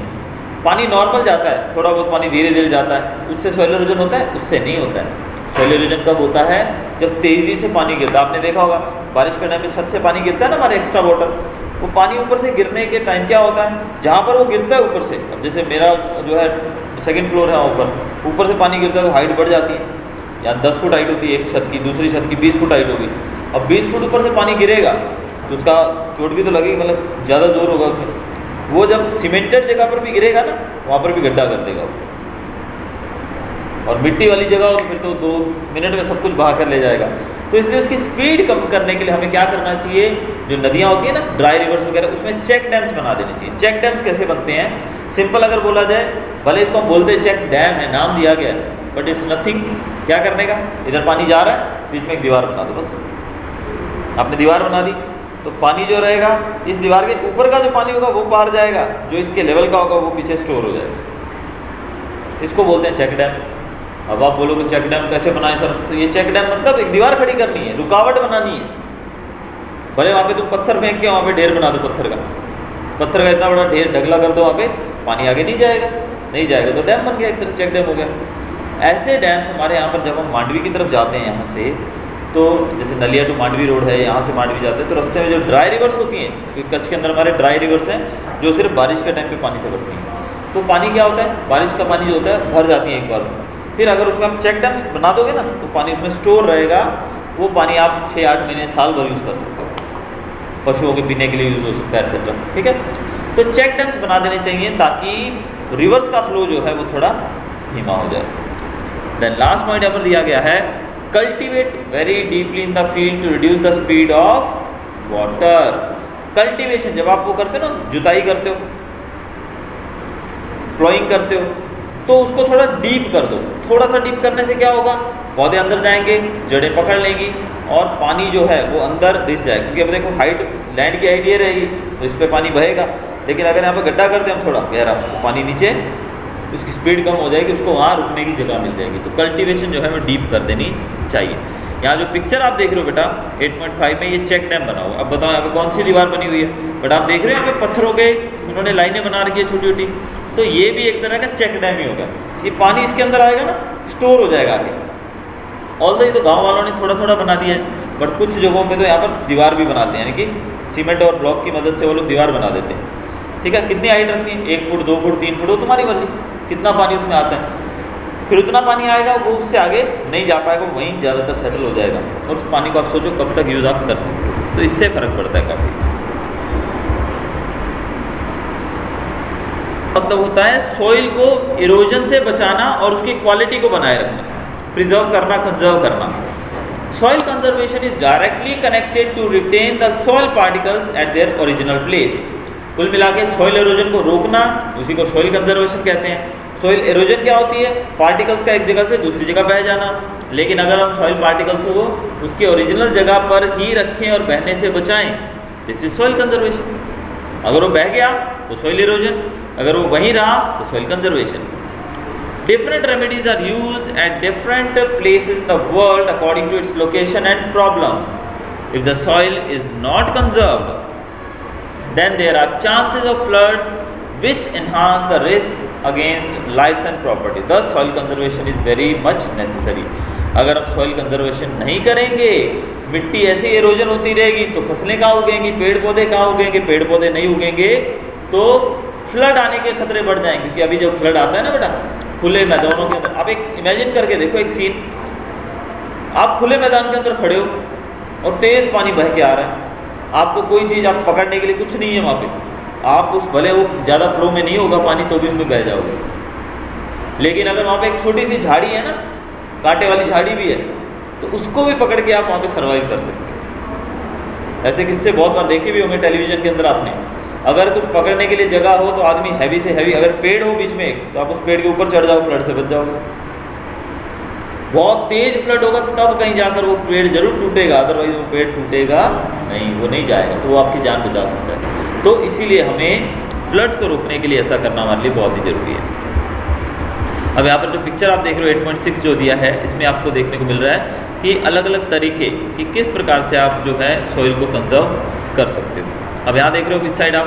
पानी नॉर्मल जाता है, थोड़ा बहुत पानी धीरे धीरे जाता है, उससे सॉइल इरोजन होता है? उससे नहीं होता है। सॉइल इरोजन कब होता है? जब तेज़ी से पानी गिरता है। आपने देखा होगा बारिश के टाइम में छत से पानी गिरता है ना, हमारे एक्स्ट्रा वाटर, वो पानी ऊपर से गिरने के टाइम क्या होता है, जहाँ पर वो गिरता है ऊपर से, अब जैसे मेरा जो है सेकंड फ्लोर है, ऊपर से पानी गिरता है तो हाइट बढ़ जाती है, या 10 फुट हाइट होती है एक छत की, दूसरी छत की 20 फुट हाइट होगी। अब 20 फुट ऊपर से पानी गिरेगा तो उसका चोट भी तो लगेगी, मतलब ज़्यादा जोर होगा उसमें। वो जब सीमेंटेड जगह पर भी गिरेगा ना, वहाँ पर भी गड्ढा कर देगा वो, और मिट्टी वाली जगह हो तो फिर तो 2 मिनट में सब कुछ बहा कर ले जाएगा। तो इसलिए उसकी स्पीड कम करने के लिए हमें क्या करना चाहिए, जो नदियाँ होती हैं ना, ड्राई रिवर्स वगैरह, उसमें चेक डैम्स बना देने चाहिए। चेक डैम्स कैसे बनते हैं? सिंपल अगर बोला जाए, भले इसको हम बोलते हैं चेक डैम है, नाम दिया गया है, बट इट्स नथिंग। क्या करने का, इधर पानी जा रहा है, बीच में एक दीवार बना दो बस। आपने दीवार बना दी तो पानी जो रहेगा इस दीवार के ऊपर का जो पानी होगा वो पार जाएगा, जो इसके लेवल का होगा वो पीछे स्टोर हो जाएगा। इसको बोलते हैं चेक डैम। अब आप बोलोगे चेक डैम कैसे बनाए सर? तो ये चेक डैम मतलब एक दीवार खड़ी करनी है, रुकावट बनानी है। भले वहाँ पे तुम पत्थर फेंक के वहाँ पे ढेर बना दो, पत्थर का इतना बड़ा ढेर ढगला कर दो, वहाँ पे पानी आगे नहीं जाएगा तो डैम बन गया, एक तरह चेक डैम हो गया। ऐसे डैम्स हमारे यहाँ पर, जब हम मांडवी की तरफ जाते हैं यहाँ से, तो जैसे नलिया टू मांडवी रोड है, यहाँ से मांडवी जाते हैं, तो रास्ते में जो ड्राई रिवर्स होती हैं, क्योंकि कच्छ के अंदर हमारे ड्राई रिवर्स हैं जो सिर्फ बारिश के टाइम पे पानी से भरती हैं, तो पानी क्या होता है, बारिश का पानी जो होता है भर जाती है एक बार। फिर अगर उसमें आप चेक डैम्स बना दोगे ना, तो पानी उसमें स्टोर रहेगा, वो पानी आप 6-8 महीने साल भर यूज़ कर सकते हो, पशुओं के पीने के लिए यूज़ हो सकता है, एक्सेट्रा। ठीक है, तो चेक डैम्स बना देने चाहिए ताकि रिवर्स का फ्लो जो है वो थोड़ा धीमा हो जाए। देन लास्ट पॉइंट यहाँ पर दिया गया है, cultivate very deeply in the field to reduce the speed of water. Cultivation, जब आप वो करते हो ना, जुताई करते हो, प्लॉइंग करते हो, तो उसको थोड़ा डीप कर दो। थोड़ा सा डीप करने से क्या होगा, पौधे अंदर जाएंगे, जड़ें पकड़ लेंगी और पानी जो है वो अंदर रिस जाएगा। क्योंकि अब देखो हाइट लैंड की हाइट ये रहेगी तो इस पर पानी बहेगा, लेकिन अगर यहाँ पर गड्ढा कर दें हम थोड़ा गहरा, तो पानी नीचे, उसकी स्पीड कम हो जाएगी, उसको वहाँ रुकने की जगह मिल जाएगी। तो कल्टीवेशन जो है वो डीप कर देनी चाहिए। यहाँ जो पिक्चर आप देख रहे हो बेटा 8.5 में, ये चेक डैम बना हुआ। अब बताओ यहाँ पे कौन सी दीवार बनी हुई है, बट आप देख रहे हो यहाँ पे पत्थरों के उन्होंने लाइनें बना रखी है छोटी छोटी, तो ये भी एक तरह का चेक डैम ही होगा। ये पानी इसके अंदर आएगा ना, स्टोर हो जाएगा आगे। ऑल्दो ये तो गांव वालों ने थोड़ा थोड़ा बना दिया है, बट कुछ जगहों पे तो यहाँ पर दीवार भी बनाते हैं, यानी कि सीमेंट और ब्लॉक की मदद से वो लोग दीवार बना देते हैं। ठीक है, कितनी हाइट रखनी है, 1 फुट 2 फुट 3 फुट, वो तुम्हारी मर्जी, कितना पानी उसमें आता है। फिर उतना पानी आएगा वो उससे आगे नहीं जा पाएगा, वहीं ज़्यादातर सेटल हो जाएगा, और उस पानी को आप सोचो कब तक यूज़ आप कर सकते हो। तो इससे फ़र्क पड़ता है काफ़ी। मतलब होता है सॉइल को इरोजन से बचाना और उसकी क्वालिटी को बनाए रखना, प्रिजर्व करना, कंजर्व करना। Soil conservation is directly connected to retain the soil particles at their original place. कुल मिला के सॉइल इरोजन को रोकना, उसी को सॉइल कंजर्वेशन कहते हैं। सॉइल इरोजन क्या होती है, पार्टिकल्स का एक जगह से दूसरी जगह बह जाना। लेकिन अगर हम सॉइल पार्टिकल्स को उसके ओरिजिनल जगह पर ही रखें और बहने से बचाएं, दिस इज सॉइल कंजर्वेशन। अगर वो बह गया तो सॉइल इरोजन, अगर वो वहीं रहा तो soil conservation. Different remedies are used at different places in the world according to its location and problems. If the soil is not conserved, then there are chances of floods which enhance the risk against lives and property. Thus, soil conservation is very much necessary. अगर हम soil conservation नहीं करेंगे, मिट्टी ऐसे ही erosion होती रहेगी तो फसलें कहाँ उगेंगी, पेड़ पौधे कहाँ उगेंगे, पेड़ पौधे नहीं उगेंगे तो फ्लड आने के खतरे बढ़ जाएंगे। क्योंकि अभी जब फ्लड आता है ना बेटा, खुले मैदानों के अंदर, आप एक इमेजिन करके देखो एक सीन, आप खुले मैदान के अंदर खड़े हो और तेज पानी बह के आ रहा है, आपको कोई चीज़ आप पकड़ने के लिए कुछ नहीं है वहाँ पे, आप उस भले वो ज़्यादा फ्लो में नहीं होगा पानी तो भी उसमें बह जाओगे। लेकिन अगर वहाँ पे एक छोटी सी झाड़ी है ना, कांटे वाली झाड़ी भी है, तो उसको भी पकड़ के आप वहाँ पे सर्वाइव कर सकते हो। ऐसे किस्से बहुत बार देखे भी होंगे टेलीविजन के अंदर आपने। अगर कुछ पकड़ने के लिए जगह हो तो आदमी हैवी से हैवी, अगर पेड़ हो बीच में एक, तो आप उस पेड़ के ऊपर चढ़ जाओ, फ्लड से बच जाओगे। बहुत तेज फ्लड होगा तब कहीं जाकर वो पेड़ जरूर टूटेगा, अदरवाइज वो पेड़ टूटेगा नहीं, वो नहीं जाएगा, तो वो आपकी जान बचा सकता है। तो इसीलिए हमें फ्लड्स को रोकने के लिए ऐसा करना हमारे लिए बहुत ही ज़रूरी है। अब यहाँ पर जो पिक्चर आप देख रहे हो 8.6 जो दिया है, इसमें आपको देखने को मिल रहा है कि अलग अलग तरीके कि किस प्रकार से आप जो है सॉइल को कंजर्व कर सकते हो। अब यहाँ देख रहे हो इस साइड आप,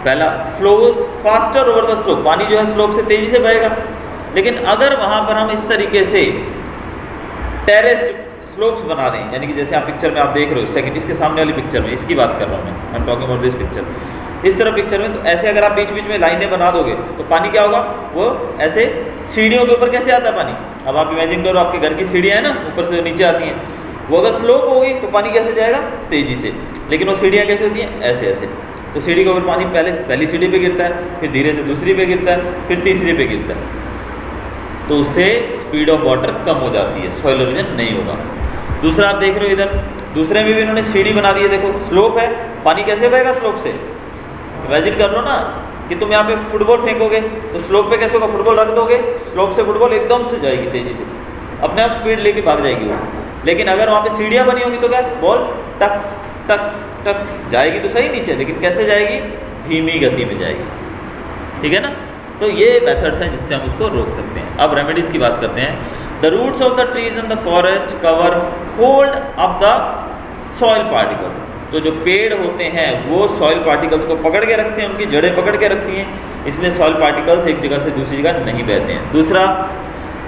पहला flows faster over the slope, पानी जो है स्लोप से तेजी से बहेगा। लेकिन अगर वहाँ पर हम इस तरीके से टेरेस्ड स्लोप्स बना दें, यानी कि जैसे आप पिक्चर में आप देख रहे हो, सेकंड इसके सामने वाली पिक्चर में, इसकी बात कर रहा हूँ मैं, I am talking about this picture, इस तरह पिक्चर में, तो ऐसे अगर आप बीच बीच में लाइनें बना दोगे तो पानी क्या होगा, वो ऐसे सीढ़ियों के ऊपर कैसे आता है पानी, अब आप इमेजिन करो आपके घर की सीढ़ियाँ हैं ना, ऊपर से नीचे आती हैं, वो अगर स्लोप होगी तो पानी कैसे जाएगा, तेजी से, लेकिन वो सीढ़ियाँ कैसे होती हैं, ऐसे ऐसे, तो सीढ़ी के ऊपर पानी पहली सीढ़ी पे गिरता है, फिर धीरे से दूसरी पे गिरता है, फिर तीसरी पे गिरता है, तो उससे स्पीड ऑफ वाटर कम हो जाती है, सॉइल इरोजन नहीं होगा। दूसरा आप देख रहे हो इधर, दूसरे में भी इन्होंने सीढ़ी बना दी है, देखो स्लोप है, पानी कैसे बहेगा स्लोप से, इमेजिन कर लो ना कि तुम यहाँ पे फुटबॉल फेंकोगे तो स्लोप पे कैसे होगा, फुटबॉल रख दोगे, स्लोप से फुटबॉल एकदम से जाएगी तेजी से, अपने आप स्पीड लेके भाग जाएगी वो, लेकिन अगर वहाँ पे सीढ़ियाँ बनी होंगी तो क्या, बॉल टक टक टक जाएगी तो सही नीचे, लेकिन कैसे जाएगी, धीमी गति में जाएगी, ठीक है ना। तो ये मेथड्स हैं जिससे हम उसको रोक सकते हैं। अब रेमेडीज़ की बात करते हैं। The roots of the trees in the forest cover hold up the soil particles, तो जो पेड़ होते हैं वो सॉइल पार्टिकल्स को पकड़ के रखते हैं, उनकी जड़ें पकड़ के रखती हैं, इसलिए सॉइल पार्टिकल्स एक जगह से दूसरी जगह नहीं बहते हैं। दूसरा,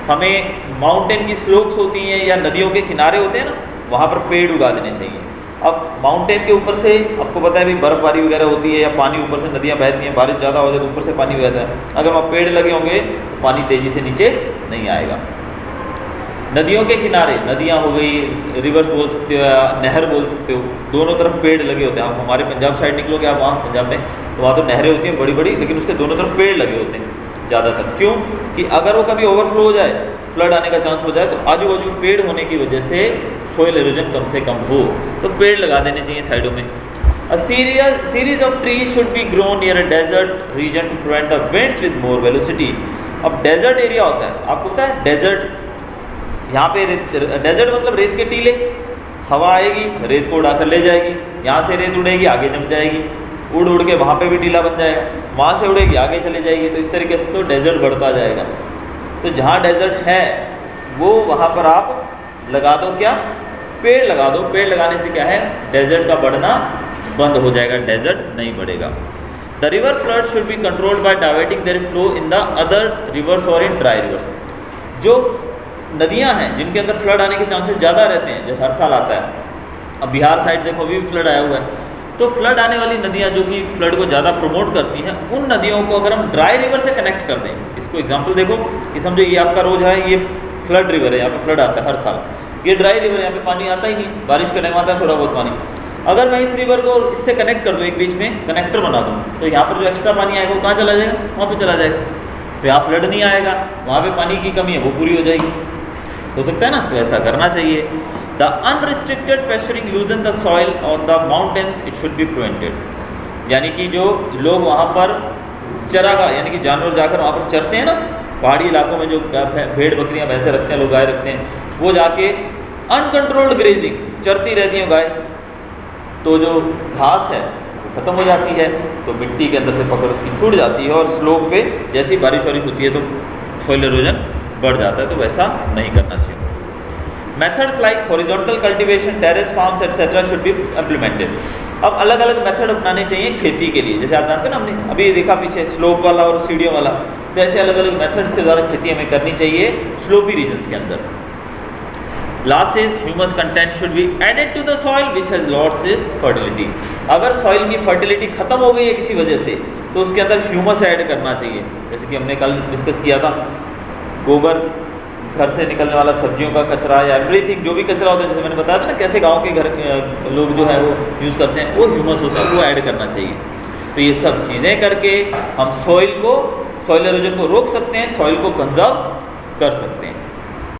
हमें माउंटेन की स्लोप्स होती हैं या नदियों के किनारे होते हैं ना, वहाँ पर पेड़ उगा देने चाहिए। अब माउंटेन के ऊपर से आपको पता है भी बर्फबारी वगैरह होती है या पानी ऊपर से नदियाँ बहती हैं, बारिश ज़्यादा हो जाए तो ऊपर से पानी बहता है, अगर वहाँ पेड़ लगे होंगे तो पानी तेज़ी से नीचे नहीं आएगा। नदियों के किनारे, नदियाँ हो गई, रिवर्स बोल सकते हो या नहर बोल सकते हो, दोनों तरफ पेड़ लगे होते हैं। आप हमारे पंजाब साइड निकलोगे आप वहाँ पंजाब में, तो वहाँ तो नहरें होती हैं बड़ी बड़ी, लेकिन उसके दोनों तरफ पेड़ लगे होते हैं ज़्यादातर। क्यों कि अगर वो कभी ओवरफ्लो हो जाए, फ्लड आने का चांस हो जाए, तो आजू बाजू में पेड़ होने की वजह से सोइल इरोजन कम से कम हो, तो पेड़ लगा देने चाहिए साइडों में। A series of trees should be grown near a desert region to prevent the winds with more velocity. अब डेजर्ट एरिया होता है, आपको पता है डेजर्ट, यहाँ पे डेजर्ट मतलब रेत के टीले, हवा आएगी रेत को उड़ाकर ले जाएगी, यहाँ से रेत उड़ेगी आगे जम जाएगी, उड़ उड़ के वहाँ पे भी टीला बन जाएगा, वहाँ से उड़ेगी आगे चले जाएगी, तो इस तरीके से तो डेजर्ट बढ़ता जाएगा। तो जहाँ डेजर्ट है वो वहाँ पर आप लगा दो क्या, पेड़ लगा दो। पेड़ लगाने से क्या है, डेजर्ट का बढ़ना बंद हो जाएगा, डेजर्ट नहीं बढ़ेगा। The river flood should be controlled by diverting their flow in the other rivers और इन ड्राई रिवर्स। जो नदियाँ हैं जिनके अंदर फ्लड आने के चांसेस ज़्यादा रहते हैं, जो हर साल आता है, अब बिहार साइड देखो अभी भी फ्लड आया हुआ है, तो फ्लड आने वाली नदियाँ जो कि फ्लड को ज़्यादा प्रमोट करती हैं, उन नदियों को अगर हम ड्राई रिवर से कनेक्ट कर दें, इसको एग्जांपल देखो कि समझो ये आपका रोज है, ये फ्लड रिवर है, यहाँ पे फ्लड आता है हर साल, ये ड्राई रिवर है, यहाँ पे पानी आता ही नहीं, बारिश का टाइम आता है थोड़ा बहुत पानी, अगर मैं इस रिवर को इससे कनेक्ट कर दूँ, एक बीच में कनेक्टर बना दूँ, तो यहाँ पर जो एक्स्ट्रा पानी आएगा वो कहाँ चला जाएगा, वहाँ पर चला जाएगा, तो यहाँ फ्लड नहीं आएगा, वहाँ पर पानी की कमी है वो पूरी हो जाएगी, हो सकता है ना। तो ऐसा करना चाहिए। The unrestricted pasturing loosen the soil on the mountains, it should be prevented, यानी कि जो लोग वहाँ पर चरागाह यानी कि जानवर जाकर वहाँ पर चरते हैं ना, पहाड़ी इलाकों में जो भेड़ बकरियाँ भैंसे रखते हैं लोग, गाय रखते हैं, वो जाके अनकंट्रोल्ड ग्रेजिंग चरती रहती हैं गाय, तो जो घास है वो खत्म हो जाती है, तो मिट्टी के अंदर से पकड़ उसकी छूट जाती है, और स्लोप पे जैसी बारिश वारिश होती है तो सॉइल इरोजन बढ़ जाता है, तो वैसा नहीं करना चाहिए। Methods like horizontal cultivation, terrace farms etcetera should be implemented. अब अलग अलग मेथड अपनाने चाहिए खेती के लिए, जैसे आप जानते हैं ना, हमने अभी देखा पीछे स्लोप वाला और सीढ़ियों वाला, तो ऐसे अलग अलग मेथड्स के द्वारा खेती हमें करनी चाहिए स्लोपी रीजन्स के अंदर। Last is humus content should be added to the soil which has lost is fertility. अगर सॉइल की फर्टिलिटी खत्म हो गई है किसी वजह से, तो उसके अंदर ह्यूमस ऐड करना चाहिए, जैसे कि हमने कल डिस्कस किया था, गोबर, घर से निकलने वाला सब्जियों का कचरा या एवरीथिंग जो भी कचरा होता है, जैसे मैंने बताया था ना कैसे गांव के घर लोग जो है वो यूज़ करते हैं, वो ह्यूमस होता है, वो ऐड करना चाहिए। तो ये सब चीज़ें करके हम सॉइल इरोजन को रोक सकते हैं, सॉइल को कंजर्व कर सकते हैं।